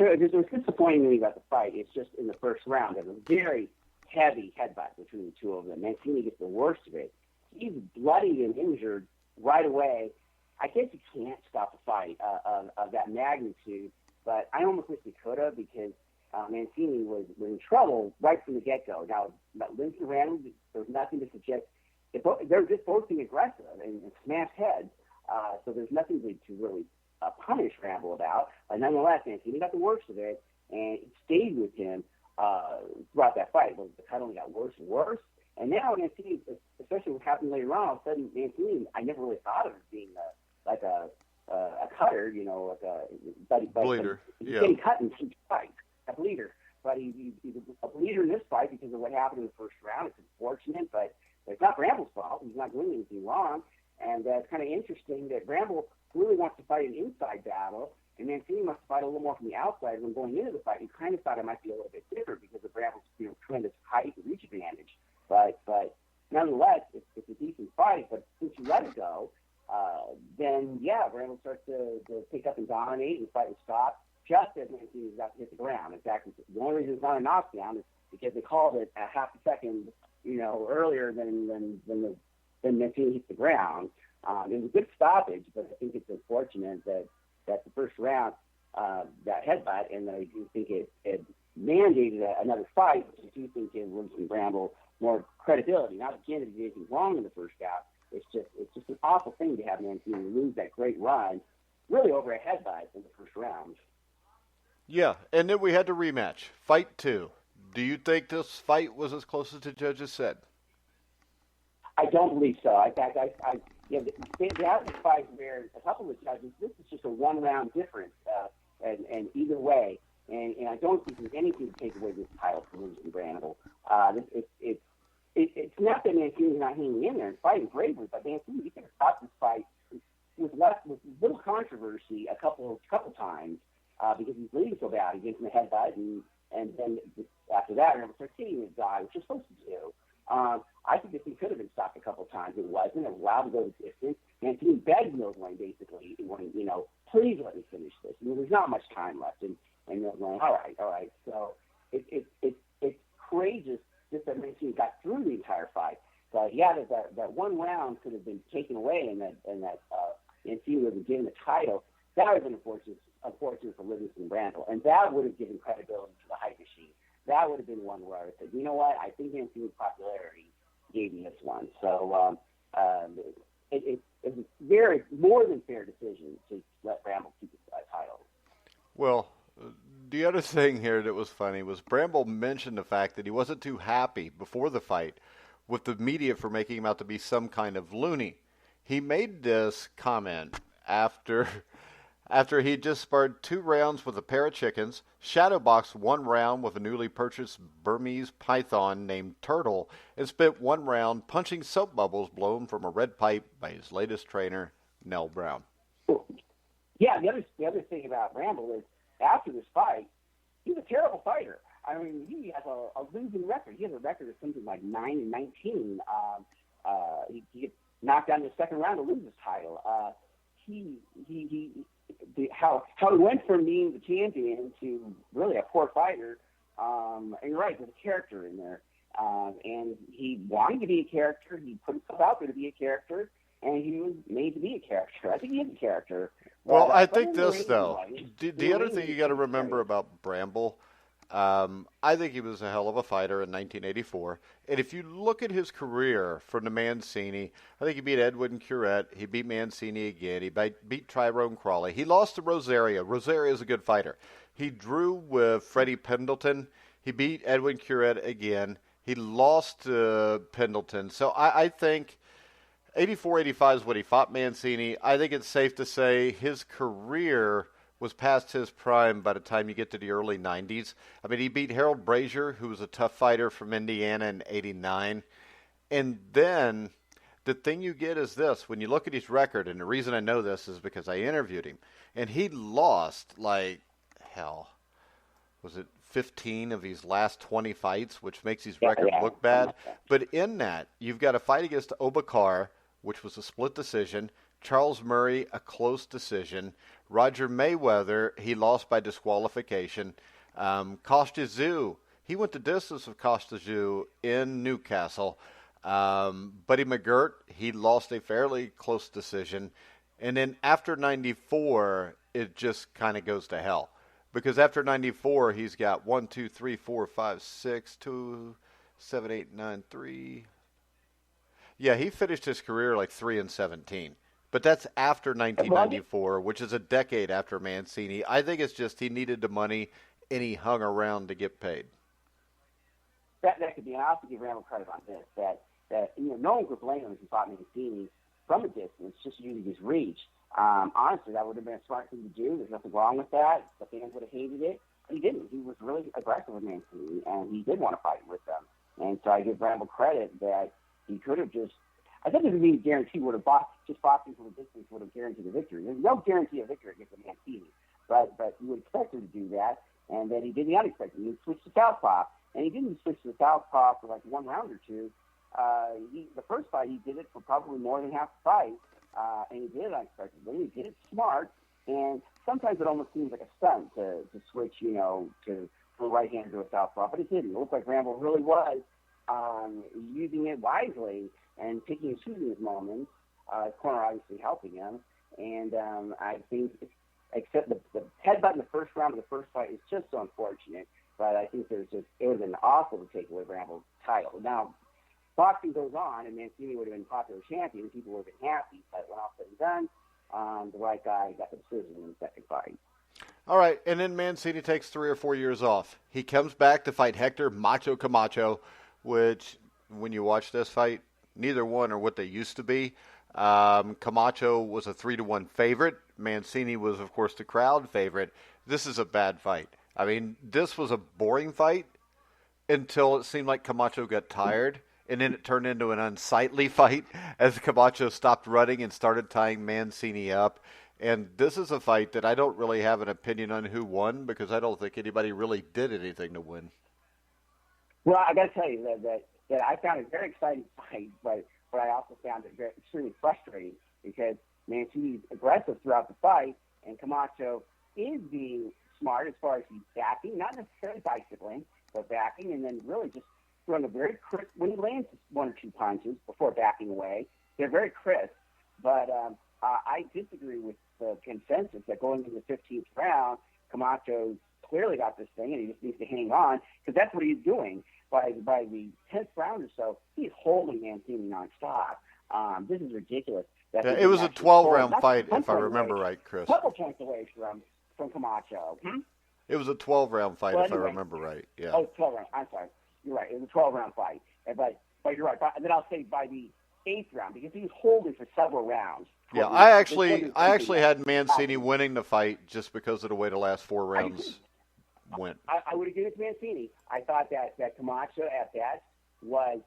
disappointing to me about the fight is just in the first round, there's a very heavy headbutt between the two of them. Mancini gets the worst of it. He's bloody and injured right away. I guess you can't stop a fight of that magnitude, but I almost wish he could have because Mancini was in trouble right from the get-go. Now, Livingstone Bramble, there's nothing to suggest. They're just both being aggressive and smash heads, so there's nothing to really punish Bramble about. Nonetheless, Mancini got the worst of it, and it stayed with him throughout that fight. The cut only got worse and worse. And now Mancini, especially what happened later on, all of a sudden Mancini, I never really thought of as being like a a cutter, like but bleeder. He's Yeah. getting cut in 2 fights, a bleeder. But he's a bleeder in this fight because of what happened in the first round. It's unfortunate, but it's not Bramble's fault. He's not doing anything wrong. And it's kind of interesting that Bramble really wants to fight an inside battle, and Mancini wants to fight a little more from the outside. When going into the fight, he kind of thought it might be a little bit different because of Bramble's tremendous height and reach advantage. But nonetheless, it's a decent fight. But since you let it go, then Bramble starts to pick up and dominate, and the fight will stop just as Mancini is about to hit the ground. In fact, the only reason it's not a knockdown is because they called it a half a second, earlier than Mancini hit the ground. It was a good stoppage, but I think it's unfortunate that the first round, that headbutt, and I do think it mandated another fight, which I do think gives Livingstone Bramble more credibility. Not again if he did anything wrong in the first bout. It's just an awful thing to have Mancini lose that great run, really over a headbutt in the first round. Yeah, and then we had the rematch, fight 2. Do you think this fight was as close as the judges said? I don't believe so. In fact, they have this fight where a couple of judges, this is just a 1-round difference, and either way, and I don't think there's anything to take away this title from Livingstone Bramble. It's not that Mancini's not hanging in there and fighting bravely, but Mancini, he could have stopped this fight with little controversy a couple times. Because he's bleeding so bad, he gets in the headbutt, and then after that, Ramirez starts hitting his guy, which you're supposed to do. I think this thing could have been stopped a couple times. It wasn't. It was allowed to go the distance. Mancini begged Mills Lane basically, please let me finish this. There's not much time left, and Mills Lane, all right. So it's courageous just that Mancini got through the entire fight. But that 1 round could have been taken away, and that Mancini would have been given the title. That would have been unfortunate for Livingstone Bramble, and that would have given credibility to the hype machine. That would have been one where I said, you know what, I think Mancini's popularity gave me this one. So it was a very more than fair decision to let Bramble keep the title. Well, the other thing here that was funny was Bramble mentioned the fact that he wasn't too happy before the fight with the media for making him out to be some kind of loony. He made this comment after he just sparred 2 rounds with a pair of chickens, shadowboxed 1 round with a newly purchased Burmese python named Turtle, and spent 1 round punching soap bubbles blown from a red pipe by his latest trainer, Nell Brown. Yeah, the other thing about Bramble is after this fight, he's a terrible fighter. I mean, he has a losing record. He has a record of something like 9-19. He gets knocked out in the second round to lose his title. How he went from being the champion to really a poor fighter, and you're right, there's a character in there. And he wanted to be a character. He put himself out there to be a character, and he was made to be a character. I think he is a character. Well, I think this, though, the other thing you got to remember about Bramble, I think he was a hell of a fighter in 1984. And if you look at his career from the Mancini, I think he beat Edwin Curette. He beat Mancini again. He beat Tyrone Crawley. He lost to Rosario. Rosario is a good fighter. He drew with Freddie Pendleton. He beat Edwin Curette again. He lost to Pendleton. So I think 84-85 is what he fought Mancini. I think it's safe to say his career was past his prime by the time you get to the early 90s. I mean, he beat Harold Brazier, who was a tough fighter from Indiana in 89. And then the thing you get is this. When you look at his record, and the reason I know this is because I interviewed him, and he lost, was it 15 of his last 20 fights, which makes his record look bad. But in that, you've got a fight against Obakar, which was a split decision, Charles Murray, a close decision, Roger Mayweather, he lost by disqualification, Costa Tszyu, he went the distance with Costa Tszyu in Newcastle, Buddy McGirt, he lost a fairly close decision, and then after 94, it just kind of goes to hell. Because after 94, he's got 1, 2, 3, 4, 5, 6, 2, 7, 8, 9, 3. Yeah, he finished his career like 3-17. But that's after 1994, which is a decade after Mancini. I think it's just he needed the money and he hung around to get paid. That could be, and I also give Randall credit on this, that no one could blame him if he fought Mancini from a distance, just using his reach. Honestly, that would have been a smart thing to do. There's nothing wrong with that. The fans would have hated it. But he didn't. He was really aggressive with Mancini, and he did want to fight with them. And so I give Bramble credit that he could have just – I think it would be guaranteed would have just boxing from a distance would have guaranteed a victory. There's no guarantee of victory against a Mancini, but you would expect him to do that. And then he did the unexpected. He switched to southpaw, and he didn't switch to southpaw for like one round or two. The first fight, he did it for probably more than half the fight, and he did it unexpectedly. He did it smart, and sometimes it almost seems like a stunt to switch, from right hand to a southpaw, but it didn't. It looked like Bramble really was using it wisely and picking and choosing his moments. His corner obviously helping him, and I think, except the headbutt in the first round of the first fight is just so unfortunate. But I think it would have been awful to take away Bramble's title. Now, boxing goes on, and Mancini would have been popular champion. People would have been happy, but when all said and done, the right guy got the decision in the second fight. All right, and then Mancini takes 3 or 4 years off. He comes back to fight Hector Macho Camacho, which, when you watch this fight, neither one are what they used to be. Camacho was a 3-1 favorite. Mancini was, of course, the crowd favorite. This is a bad fight. I mean, this was a boring fight until it seemed like Camacho got tired, and then it turned into an unsightly fight as Camacho stopped running and started tying Mancini up. And this is a fight that I don't really have an opinion on who won, because I don't think anybody really did anything to win. Well, I got to tell you that I found it a very exciting fight, but I also found it extremely frustrating because Mancini's aggressive throughout the fight, and Camacho is being smart as far as he's backing, not necessarily bicycling, but backing, and then really just throwing a very crisp, when he lands 1 or 2 punches before backing away, they're very crisp. But I disagree with the consensus that going into the 15th round, Camacho's clearly got this thing, and he just needs to hang on, because that's what he's doing. By the 10th round or so, he's holding Mancini nonstop. This is ridiculous. It was a 12-round fight, if I remember right, Chris. A couple points away from Camacho. It was a 12-round fight, if I remember right. Yeah. Oh, 12 round. I'm sorry. You're right. It was a 12-round fight. But you're right. And then I'll say by the 8th round, because he was holding for several rounds. Yeah, I actually had Mancini winning the fight just because of the way the last 4 rounds went. I would agree with Mancini. I thought that Camacho at best was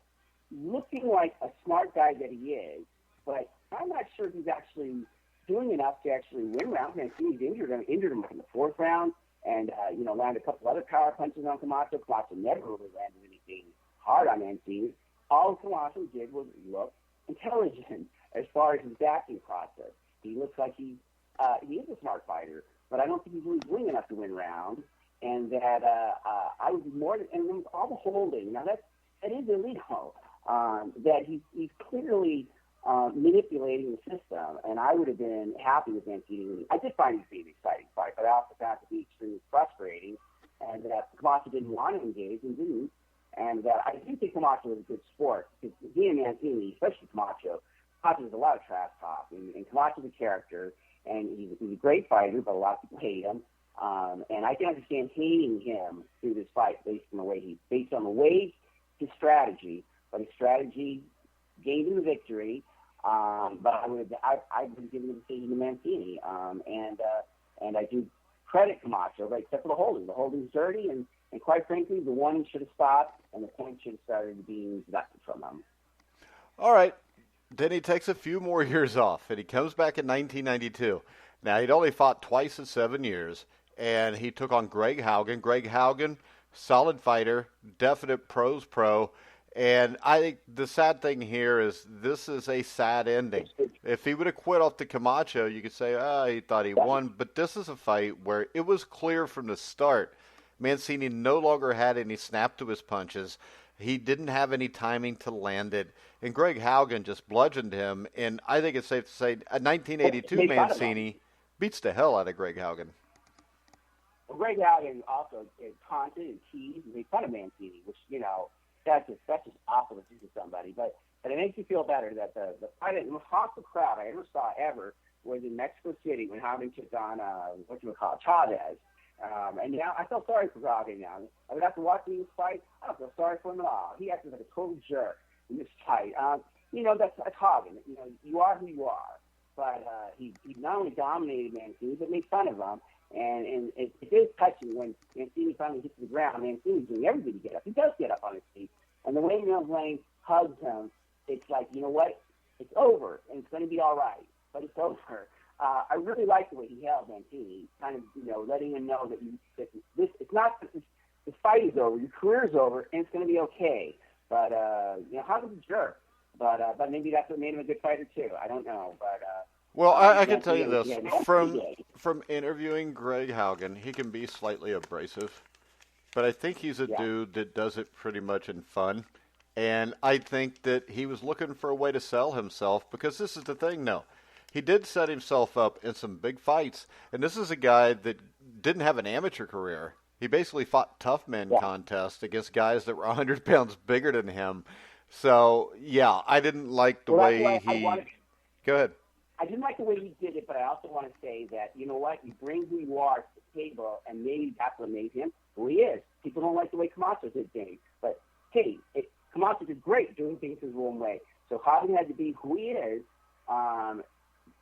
looking like a smart guy that he is, but I'm not sure he's actually doing enough to actually win rounds. Mancini's injured him in the 4th round, and landed a couple other power punches on Camacho. Camacho never really landed anything hard on Mancini. All Camacho did was look intelligent as far as his backing process. He looks like he is a smart fighter, but I don't think he's really doing enough to win rounds. And that I would be more than, and all the holding. Now that is illegal. That he's clearly manipulating the system, and I would have been happy with Mancini. I did find it to be an exciting fight, but I also found it to be extremely frustrating, and that Camacho didn't want to engage and didn't. And I do think Camacho is a good sport, because he and Mancini, especially Camacho does a lot of trash talk, and Camacho's a character, and he's a great fighter, but a lot of people hate him. And I can understand hating him through this fight based on the way his strategy, but his strategy gained him the victory. But I would have given the decision to Mancini. And I do credit Camacho, right, except for the holding. The holding's dirty, and quite frankly, the one should have stopped, and the point should have started being deducted from him. All right. Then he takes a few more years off, and he comes back in 1992. Now, he'd only fought twice in 7 years, and he took on Greg Haugen. Greg Haugen, solid fighter, definite pros pro. And I think the sad thing here is this is a sad ending. If he would have quit off the Camacho, you could say, he thought he won. But this is a fight where it was clear from the start Mancini no longer had any snap to his punches. He didn't have any timing to land it. And Greg Haugen just bludgeoned him. And I think it's safe to say 1982 Mancini beats the hell out of Greg Haugen. Well, Greg Haugen also taunted and teased and made fun of Mancini, which, that's just awful to do to somebody. But it makes you feel better that the fight, the most hostile crowd I ever saw was in Mexico City when Haugen took on, Chavez. And now I feel sorry for Haugen now. I mean, after watching this fight, I don't feel sorry for him at all. He acted like a total jerk in this fight. That's Haugen. You are who you are. but he not only dominated Mancini, but made fun of him. And it is touching when Mancini finally hits the ground. Mancini's doing everything to get up. He does get up on his feet. And the way Mills Lane hugs him, it's like, you know what? It's over, and it's going to be all right, but it's over. I really like the way he held Mancini, kind of, letting him know that this it's not that this fight is over, your career's over, and it's going to be okay. But how was a jerk? But maybe that's what made him a good fighter too. I don't know, but. Well, I can tell you this from interviewing Greg Haugen, he can be slightly abrasive, but I think he's a dude that does it pretty much in fun. And I think that he was looking for a way to sell himself, because this is the thing, no. He did set himself up in some big fights, and this is a guy that didn't have an amateur career. He basically fought tough men contests against guys that were 100 pounds bigger than him. So, yeah, I didn't like the way he... Go ahead. I didn't like the way he did it, but I also want to say that, you know what, you bring who you are to the table, and maybe that's what made him who he is. People don't like the way Camacho did things, but, hey, Camacho did great doing things his own way. So Haugen had to be who he is.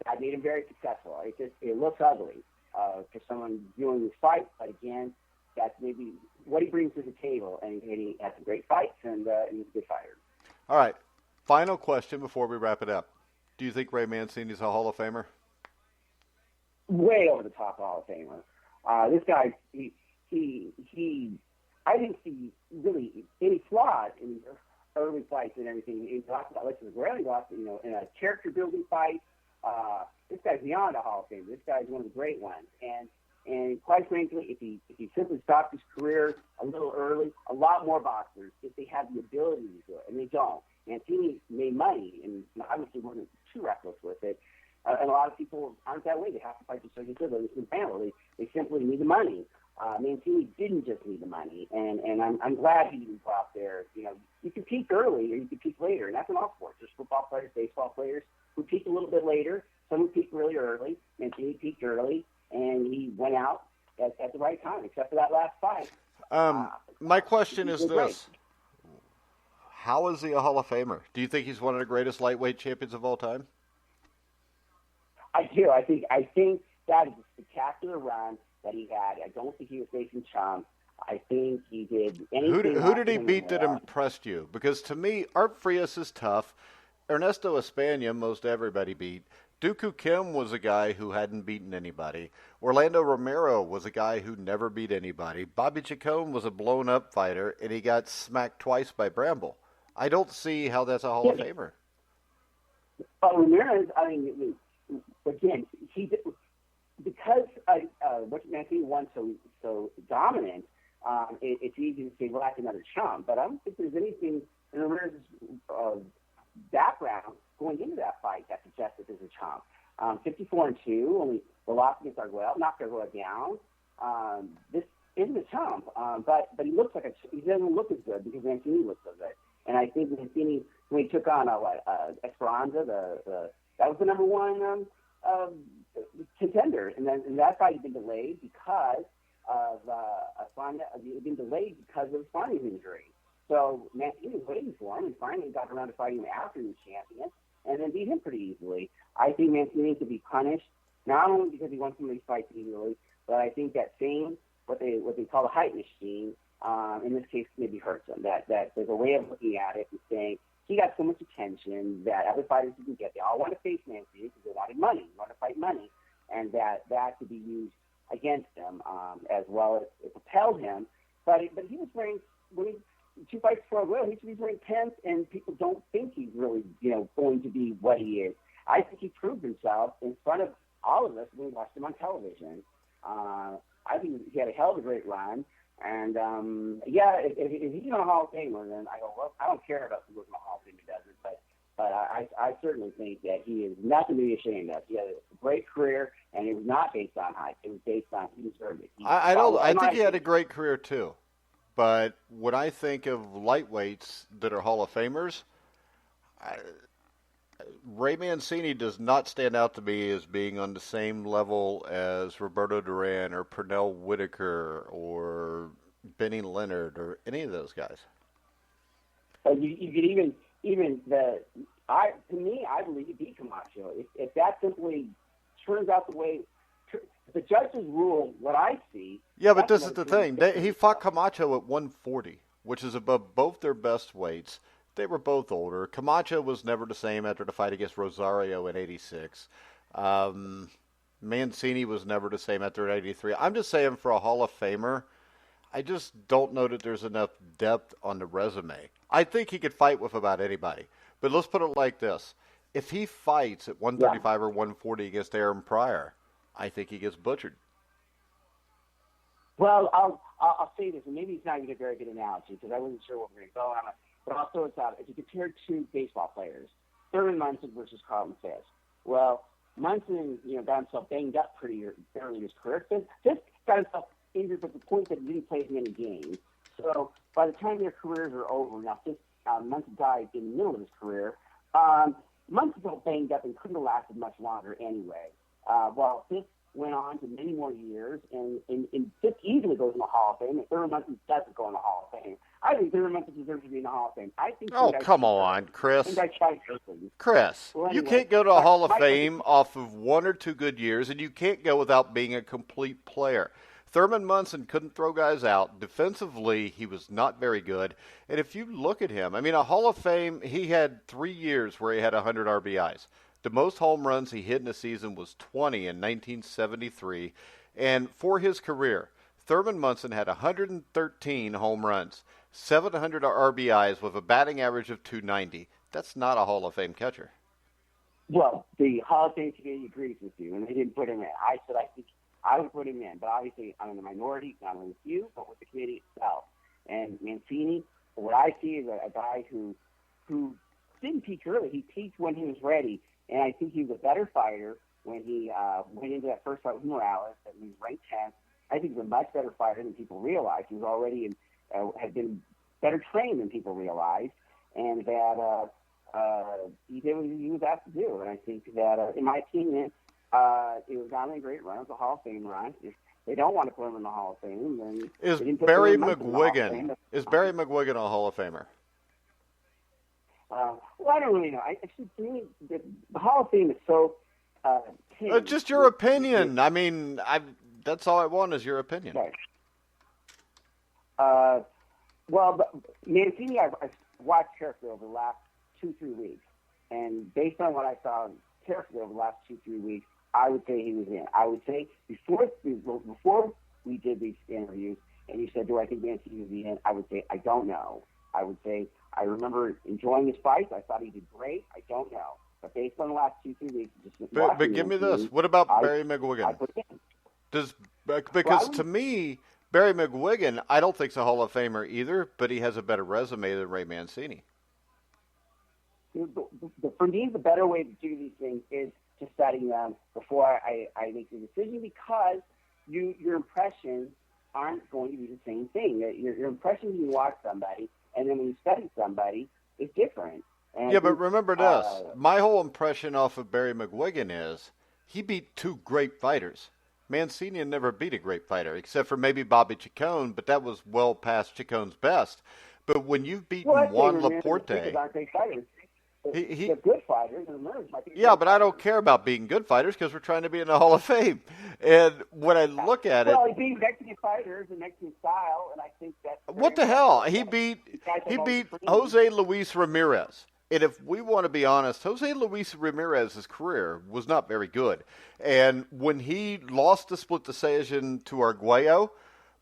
That made him very successful. It looks ugly for someone viewing this fight, but again, that's maybe what he brings to the table, and he has some great fights, and he's a good fighter. All right, final question before we wrap it up. Do you think Ray Mancini is a Hall of Famer? Way over the top Hall of Famer. This guy, I didn't see really any flaws in his early fights and everything. He lost Alexis Guerrero, lost, in a character building fight. This guy's beyond a Hall of Fame. This guy's one of the great ones. And quite frankly, if he simply stopped his career a little early, a lot more boxers, if they have the ability to do it, and they don't. Mancini made money, and obviously wasn't too reckless with it. And a lot of people aren't that way. They have to fight just like they did. Livingstone Bramble. They simply need the money. Mancini didn't just need the money, and I'm glad he didn't go out there. You can peak early or you can peak later, and that's in all sports. There's football players, baseball players who peak a little bit later. Some who peak really early. Mancini peaked early, and he went out at the right time, except for that last fight. My question is this. Great. How is he a Hall of Famer? Do you think he's one of the greatest lightweight champions of all time? I do. I think that is a spectacular run that he had. I don't think he was facing chump. I think he did anything. Who did he beat that impressed you? Because to me, Art Frias is tough. Ernesto España, most everybody beat. Dooku Kim was a guy who hadn't beaten anybody. Orlando Romero was a guy who never beat anybody. Bobby Chacon was a blown-up fighter, and he got smacked twice by Bramble. I don't see how that's a Hall of Famer. Ramirez, again, he did, because Mancini won so dominant. It's easy to say, well, that's another chump. But I don't think there's anything in Ramirez's background going into that fight that suggests that there's a chump. 54-2, only the loss against Arguello, knocked Arguello down. This isn't a chump, but he looks like he doesn't look as good because Mancini looks so good. And I think Mancini, when he took on Esperanza, that was the number one contender, and that fight had been delayed because of Espana. It had been delayed because of Espana's injury. So Mancini was waiting for him, and finally got around to fighting him after he was champion, and then beat him pretty easily. I think Mancini could be punished not only because he won some of these fights easily, but I think that same what they call the hype machine. In this case, maybe hurts him. That there's a way of looking at it and saying he got so much attention that other fighters didn't get. They all want to face Mancini because they wanted money, they want to fight money, and that could be used against him as well as it propelled him. But he was wearing when he 2 fights before Will, he should be wearing pants, and people don't think he's really going to be what he is. I think he proved himself in front of all of us when we watched him on television. I think he had a hell of a great run. And, if he's not a Hall of Famer, then I go, well, I don't care about who goes in the Hall of Fame. He doesn't. But I certainly think that he is nothing to be ashamed of. He had a great career, and it was not based on hype. It was based on he deserved it. I think he had a great career, too. But when I think of lightweights that are Hall of Famers, Ray Mancini does not stand out to me as being on the same level as Roberto Duran or Pernell Whitaker or Benny Leonard or any of those guys. You could even To me, I believe he beat Camacho. If that simply turns out the way the judges rule, what I see. Yeah, but this is the thing. He fought Camacho at 140, which is above both their best weights. They were both older. Camacho was never the same after the fight against Rosario in 86. Mancini was never the same after 83. I'm just saying for a Hall of Famer, I just don't know that there's enough depth on the resume. I think he could fight with about anybody. But let's put it like this. If he fights at 135 or 140 against Aaron Pryor, I think he gets butchered. Well, I'll say this, and maybe it's not even a very good analogy because I wasn't sure what we were going to go on. But I'll throw this out. If you compare two baseball players, Thurman Munson versus Carlton Fisk. Well, Munson, got himself banged up pretty early in his career. Fisk got himself injured at the point that he didn't play as many games. So by the time their careers are over, now Fisk, Munson died in the middle of his career. Munson got banged up and couldn't have lasted much longer anyway. While Fisk went on to many more years, and Fisk easily goes in the Hall of Fame, and Thurman Munson doesn't go in the Hall of Fame. I think Thurman Munson deserves to be in the Hall of Fame. Come on, Chris. Chris, well, anyway, you can't go to a Hall of Fame off of one or two good years, and you can't go without being a complete player. Thurman Munson couldn't throw guys out. Defensively, he was not very good. And if you look at him, a Hall of Fame, he had 3 years where he had 100 RBIs. The most home runs he hit in a season was 20 in 1973. And for his career, Thurman Munson had 113 home runs, 700 RBIs with a batting average of 290. That's not a Hall of Fame catcher. Well, the Hall of Fame committee agrees with you, and they didn't put him in. I said I think I would put him in, but obviously I'm in the minority, not only with you, but with the committee itself. And Mancini, what I see is a guy who didn't peak early. He peaked when he was ready, and I think he was a better fighter when he went into that first fight with Morales, and he was ranked 10th. I think he's a much better fighter than people realize. He was already had been better trained than people realized, and that he did what he was asked to do. And I think that, in my opinion, it was not a great run. It was a Hall of Fame run. If they don't want to put him in the Hall of Fame, then is Barry McGuigan a Hall of Famer? Well, I don't really know. To me, the Hall of Fame is so. Just your opinion. That's all I want is your opinion. Right. Well, Mancini, I've watched carefully over the last 2-3 weeks, and based on what I saw carefully over the last 2-3 weeks, I would say he was in. I would say before we did these interviews, and you said, do I think Mancini would be in? I would say, I don't know. I would say, I remember enjoying his fights. I thought he did great. I don't know. But based on the last 2-3 weeks, but give me this. What about Barry McGuigan? Because to me, Barry McGuigan, I don't think is a Hall of Famer either, but he has a better resume than Ray Mancini. For me, the better way to do these things is to study them before I make the decision, because your impressions aren't going to be the same thing. Your impressions when you watch somebody, and then when you study somebody, is different. And yeah, but remember this. My whole impression off of Barry McGuigan is he beat two great fighters. Mancini never beat a great fighter, except for maybe Bobby Chacon, but that was well past Chacon's best. But when you've beaten Juan Laporte... They're good fighters. But I don't care about being good fighters because we're trying to be in the Hall of Fame. And when I look at it... Well, he beat Mexican fighters and Mexican style, and I think that's... What the hell? He beat Jose Luis Ramirez. And if we want to be honest, Jose Luis Ramirez's career was not very good. And when he lost the split decision to Arguello,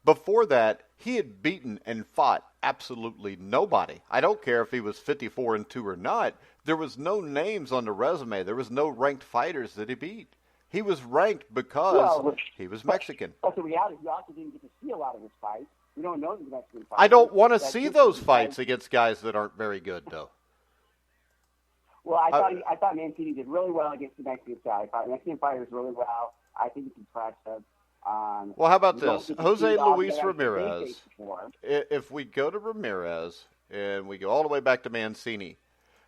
before that, he had beaten and fought absolutely nobody. I don't care if he was 54-2 or not. There was no names on the resume. There was no ranked fighters that he beat. He was ranked because he was Mexican. But the reality, we also didn't get to see a lot of his fights. We don't know the Mexican fights. I don't want to see those fights against guys that aren't very good, though. Well, I thought Mancini did really well against the Mexican side. I thought Mexican fighters really well. I think it's impressive. Well, how about this? Jose Luis Ramirez. If we go to Ramirez and we go all the way back to Mancini,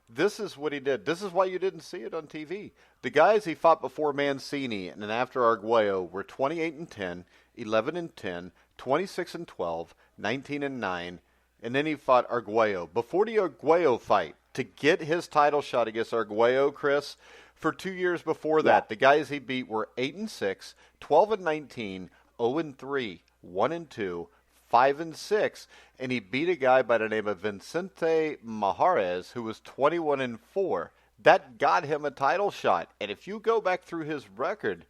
this is what he did. This is why you didn't see it on TV. The guys he fought before Mancini and then after Arguello were 28-10, 11-10, 26-12, 19-9, and then he fought Arguello. Before the Arguello fight, to get his title shot against Arguello, Chris, for 2 years before that, the guys he beat were 8-6, 12-19, 0-3, 1-2, 5-6, and he beat a guy by the name of Vicente Majarez, who was 21-4. That got him a title shot. And if you go back through his record,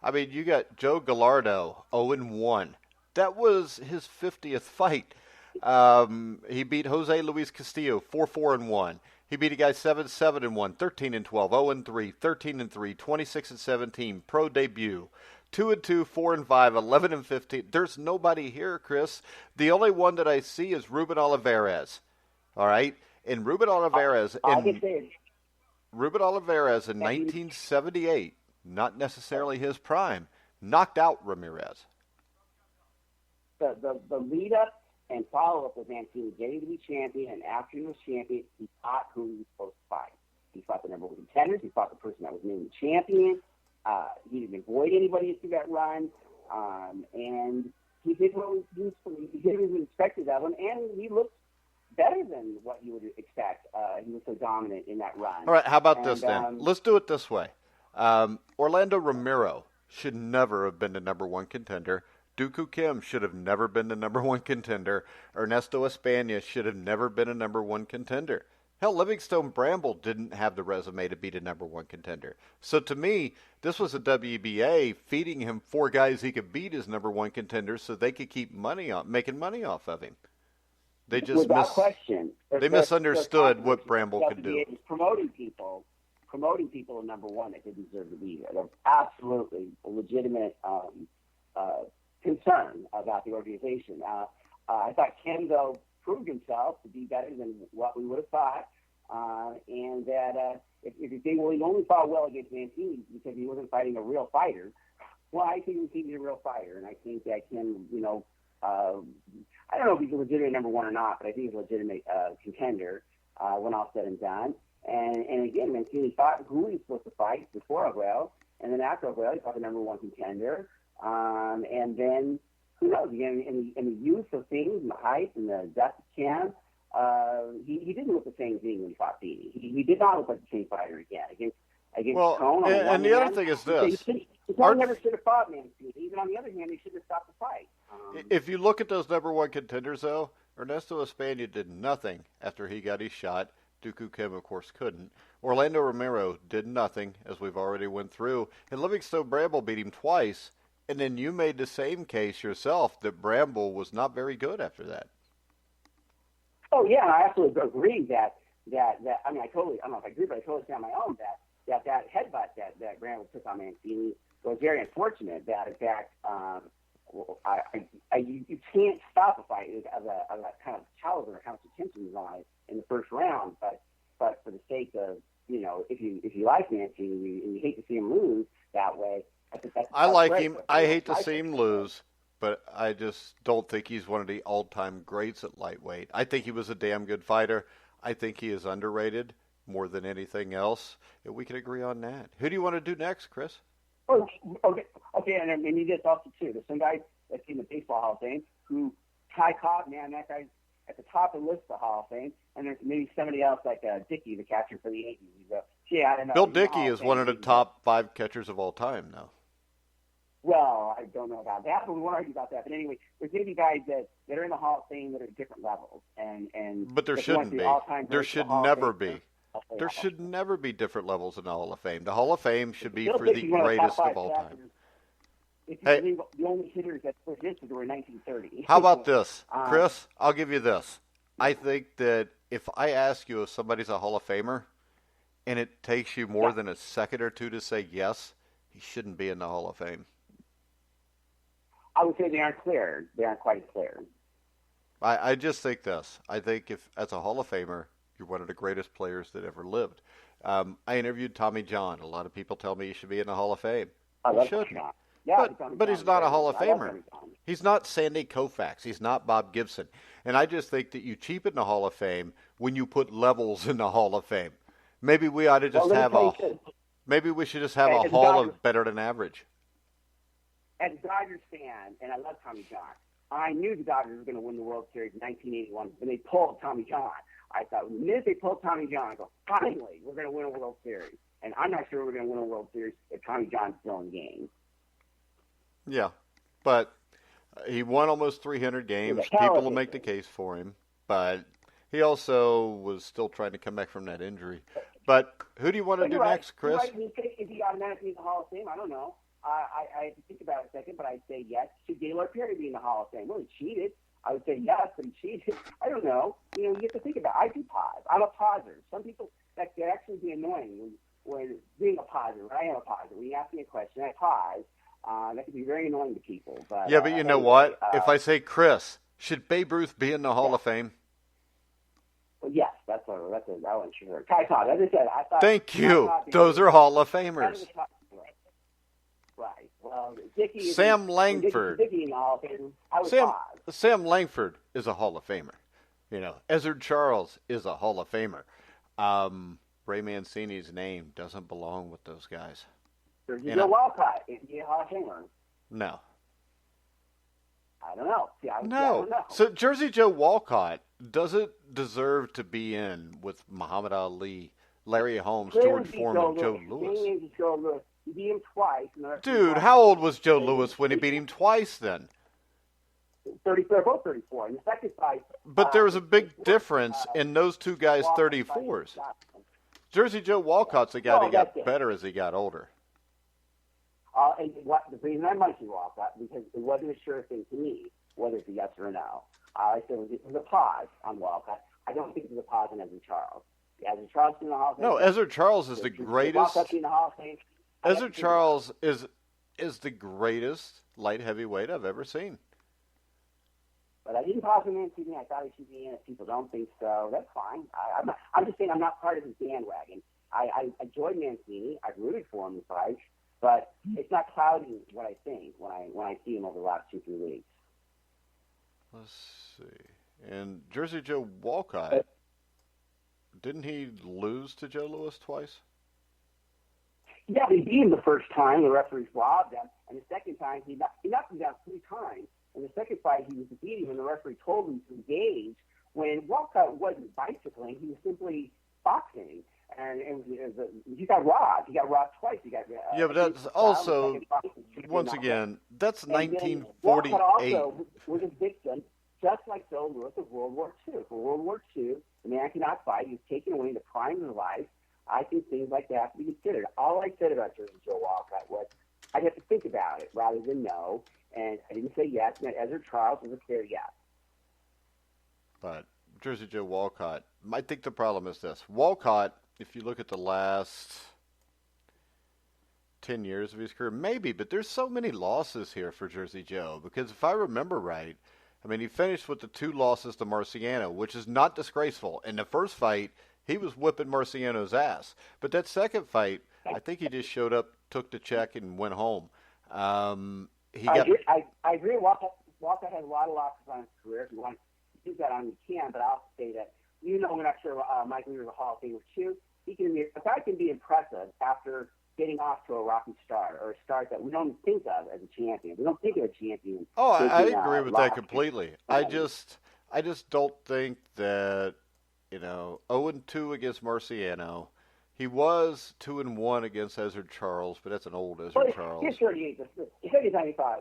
I mean, you got Joe Gallardo, 0-1. That was his 50th fight. He beat Jose Luis Castillo, 4-4-1. He beat a guy 7-7-1, 13-12, 0-3, 13-3, 26-17, pro debut. 2-2, 4-5, 11-15. There's nobody here, Chris. The only one that I see is Ruben Olivares. All right, and Ruben Olivares Ruben Olivares in 1978, not necessarily his prime, knocked out Ramirez. The lead up and follow up with Mancini getting to be champion, and after he was champion, he fought who he was supposed to fight. He fought the number one contenders. He fought the person that was named the champion. He didn't avoid anybody through that run, and he did what he did what was expected of him, and he looked better than what you would expect. He was so dominant in that run. All right, how about this then? Let's do it this way. Orlando Romero should never have been the number one contender. Dooku Kim should have never been the number one contender. Ernesto España should have never been a number one contender. Hell, Livingstone Bramble didn't have the resume to be the number one contender. So to me, this was a WBA feeding him 4 guys he could beat as number one contenders so they could keep making money off of him. They just misunderstood what Bramble could do. Promoting people at number one that didn't deserve to be there. There's absolutely a legitimate concern about the organization. I thought Kenzo proved himself to be better than what we would have thought, and that if you think, well, he only fought well against Mancini because he wasn't fighting a real fighter. Well, I think he's a real fighter, and I think that Ken, I don't know if he's a legitimate number one or not, but I think he's a legitimate contender when all said and done. And again, Mancini fought who he was supposed to fight before Arguello, and then after Arguello, he fought the number one contender. And then, who knows, again, in the use of things, and the height, and the depth of Cam, he didn't look the same thing when he fought Beatty. He did not look like the same fighter again. Against Chacon, and the other thing is this. He never should have fought Mancini. Even on the other hand, he should have stopped the fight. If you look at those number one contenders, though, Ernesto España did nothing after he got his shot. Dooku Kim, of course, couldn't. Orlando Romero did nothing, as we've already went through. And Livingstone Bramble beat him twice. And then you made the same case yourself that Bramble was not very good after that. Oh, yeah, and I absolutely agree that I mean, I don't know if I agree, but I totally stand on my own that headbutt that Bramble took on Mancini was very unfortunate. That, in fact, you can't stop a fight of a kind of caliber, how much attention is on it in the first round, but for the sake of, if you like Mancini and you hate to see him lose that way, I like him. I hate to see him lose, but I just don't think he's one of the all-time greats at lightweight. I think he was a damn good fighter. I think he is underrated more than anything else. And we can agree on that. Who do you want to do next, Chris? Oh, okay, and you just also too. There's some guy that's in the Baseball Hall of Fame who Ty Cobb, man, that guy's at the top of the list of the Hall of Fame. And there's maybe somebody else like Dickey, the catcher for the Yankees. I don't know. Bill Dickey is one of the top 5 catchers of all time now. Well, I don't know about that, but we won't argue about that. But anyway, there's going to be guys that are in the Hall of Fame that are at different levels. But there shouldn't be. There should never be. There should never be different levels in the Hall of Fame. The Hall of Fame should be for the greatest of all time. The only hitters that existed were in 1930. How about this? Chris, I'll give you this. I think that if I ask you if somebody's a Hall of Famer and it takes you more than a second or two to say yes, he shouldn't be in the Hall of Fame. I would say they aren't clear. They aren't quite clear. I just think this. I think if, as a Hall of Famer, you're one of the greatest players that ever lived. I interviewed Tommy John. A lot of people tell me he should be in the Hall of Fame. He shouldn't. Yeah, but he's not a Hall of Famer. He's not Sandy Koufax. He's not Bob Gibson. And I just think that you cheapen the Hall of Fame when you put levels in the Hall of Fame. Maybe we ought to just maybe we should just have a Hall of better than average. As a Dodgers fan, and I love Tommy John, I knew the Dodgers were going to win the World Series in 1981 when they pulled Tommy John. I thought the minute they pulled Tommy John, I go, finally, we're going to win a World Series. And I'm not sure we're going to win a World Series if Tommy John's still in the game. Yeah, but he won almost 300 games. People will make the case for him, but he also was still trying to come back from that injury. But who do you want to do next, Chris? Is he automatically in the Hall of Fame? I don't know. I have to think about it a second, but I'd say yes. Should Gaylord Perry be in the Hall of Fame? Well, he cheated. I would say yes, but he cheated. I don't know. You have to think about it. I do pause. I'm a pauser. Some people, that can actually be annoying when being a pauser. I am a pauser. When you ask me a question, I pause. That can be very annoying to people. But, yeah, but you know what? If I say, Chris, should Babe Ruth be in the Hall of Fame? Well, yes, that one sure. Kai Todd, as I said, I thought. Thank you. Those are Hall of Famers. Right. Well, Dickie Sam Langford. Dickie in the Hall of Fame. Sam Langford is a Hall of Famer. Ezzard Charles is a Hall of Famer. Ray Mancini's name doesn't belong with those guys. There's Joe Walcott. Is he a Hall of Famer? No. I don't know. See, I don't know. So Jersey Joe Walcott doesn't deserve to be in with Muhammad Ali, Larry Holmes, George Foreman, Joe Louis. He beat him twice. Dude, how old was Joe Louis when he beat him twice then? 30, they're both 34. In the second fight. But there was a big difference in those two guys' 34s. Jersey Joe Walcott's a guy that got better as he got older. And the reason I mentioned Walcott, because it wasn't a sure thing to me whether it's a yes or a no. I said it was a pause on Walcott. I don't think it was a pause on Ezzard Charles. Ezzard Charles in the Hall of Fame. No, Ezzard Charles is the greatest. Walcott in the Hall of Fame. Ezzard Charles is the greatest light heavyweight I've ever seen. But I didn't pause on Mancini. I thought he should be in. If people don't think so, that's fine. I'm just saying I'm not part of his bandwagon. I enjoyed Mancini. I've rooted for him in fights, but it's not clouding what I think when I see him over the last 2-3 weeks. Let's see. And Jersey Joe Walcott, didn't he lose to Joe Louis twice? Yeah, he beat him the first time. The referee robbed him. And the second time, he knocked him down 3 times. In the second fight, he was defeating him, and the referee told him to engage. When Walcott wasn't bicycling, he was simply boxing. And he got robbed. He got robbed twice. Yeah, but that's also, once again, that's 1948. Walcott also was a victim, just like Joe Louis of World War II. For World War II, the man cannot fight. He was taken away in the prime of his life. I think things like that have to be considered. All I said about Jersey Joe Walcott was I'd have to think about it rather than no. And I didn't say yes. And Ezzard Charles was a clear yes. But Jersey Joe Walcott, I think the problem is this. Walcott, if you look at the last 10 years of his career, maybe, but there's so many losses here for Jersey Joe. Because if I remember right, I mean, he finished with the 2 losses to Marciano, which is not disgraceful. In the first fight, he was whipping Marciano's ass. But that second fight, I think he just showed up, took the check, and went home. I agree. Walcott has a lot of losses on his career. If you want to do that on him, you can. But I'll say that, we're not sure Mike Weaver's a Hall of Famer too. A guy can be impressive after getting off to a rocky start or a start that we don't think of as a champion. We don't think of a champion. Oh, I agree with that completely. I just don't think that, 0-2 against Marciano. He was 2-1 against Ezzard Charles, but that's an old Ezzard Charles. He's 38. He's 95.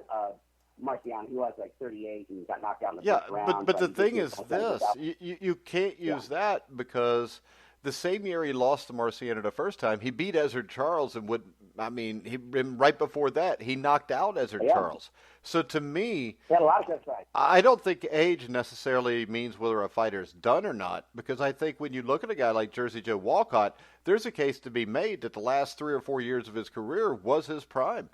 Marciano, he was like 38 and got knocked out in the first round. But the thing is this. You can't use that because the same year he lost to Marciano the first time, he beat Ezzard Charles right before that, he knocked out Ezzard Charles. So to me, he had a lot of good fights. I don't think age necessarily means whether a fighter's done or not, because I think when you look at a guy like Jersey Joe Walcott, there's a case to be made that the last 3 or 4 years of his career was his prime.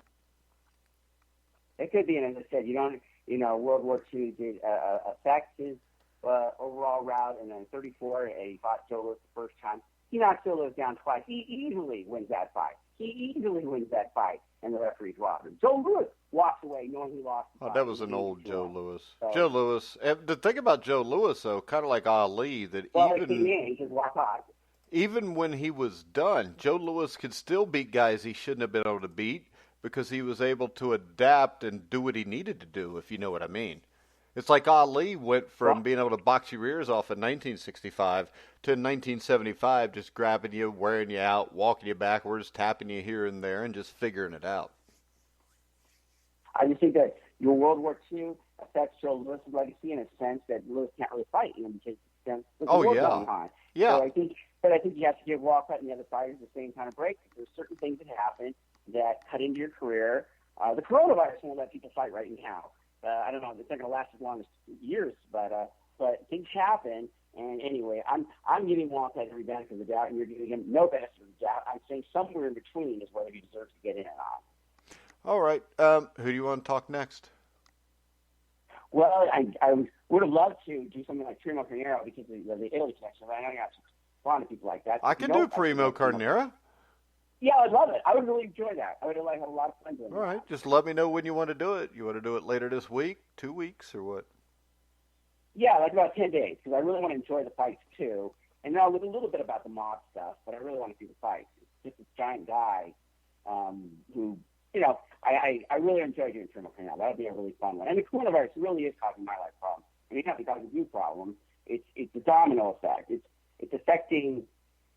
It could be, and as I said, World War II did affect his overall route, and then 34, he fought Joe Louis the first time. He knocked Joe Louis down twice. He easily wins that fight. And the referee's robbed him. Joe Louis walks away knowing he lost the fight. That was an old Joe Louis. So, Joe Louis. The thing about Joe Louis, though, kind of like Ali, that even when he was done, Joe Louis could still beat guys he shouldn't have been able to beat because he was able to adapt and do what he needed to do, if you know what I mean. It's like Ali went from Well, being able to box your ears off in 1965 to in 1975 just grabbing you, wearing you out, walking you backwards, tapping you here and there, and just figuring it out. I just think that your World War II affects Joe Lewis's legacy in a sense that Lewis can't really fight, because there's a war going on. Yeah. So I think you have to give Walcott and the other fighters the same kind of break. There's certain things that happen that cut into your career. The coronavirus won't let people fight right now. I don't know. It's not going to last as long as years, but things happen. And anyway, I'm giving Walcott every benefit of the doubt, and you're giving him no benefit of the doubt. I'm saying somewhere in between is whether he deserves to get in or not. All right. Who do you want to talk next? Well, I would have loved to do something like Primo Carnero because of the Italy connection. I know you're not fond of people like that. I can do Primo Carnero. Yeah, I'd love it. I would really enjoy that. I would have a lot of fun doing it. All right. Just let me know when you want to do it. You want to do it later this week, 2 weeks, or what? Yeah, like about 10 days, because I really want to enjoy the fights, too. And now with a little bit about the mob stuff, but I really want to see the fights. It's just this giant guy who, I really enjoy doing Primo Carnero. That would be a really fun one. And the coronavirus really is causing my life problems. I mean, not because of you problem. It's a domino effect. It's affecting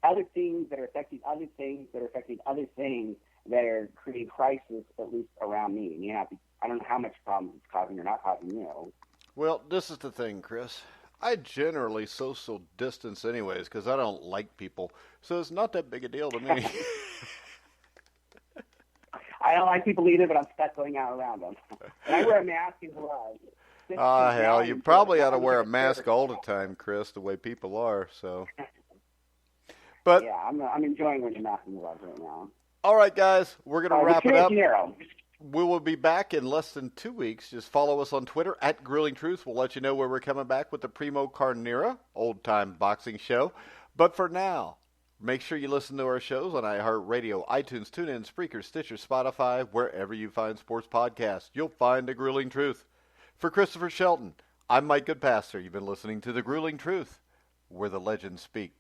other things that are affecting other things that are affecting other things that are creating crisis, at least around me. And I don't know how much problems it's causing or not causing you. Well, this is the thing, Chris. I generally social distance anyways because I don't like people. So it's not that big a deal to me. I don't like people either, but I'm stuck going out around them. And I wear a mask and gloves. Hell, you probably ought to wear a mask all the time, Chris, the way people are. So, but yeah, I'm enjoying wearing a mask and gloves right now. All right, guys, we're going to wrap it up. Carnero. We will be back in less than 2 weeks. Just follow us on Twitter at Grilling Truth. We'll let you know where we're coming back with the Primo Carnero old-time boxing show. But for now, make sure you listen to our shows on iHeartRadio, iTunes, TuneIn, Spreaker, Stitcher, Spotify, wherever you find sports podcasts. You'll find the Grilling Truth. For Christopher Shelton, I'm Mike Goodpaster. You've been listening to the Grilling Truth, where the legends speak.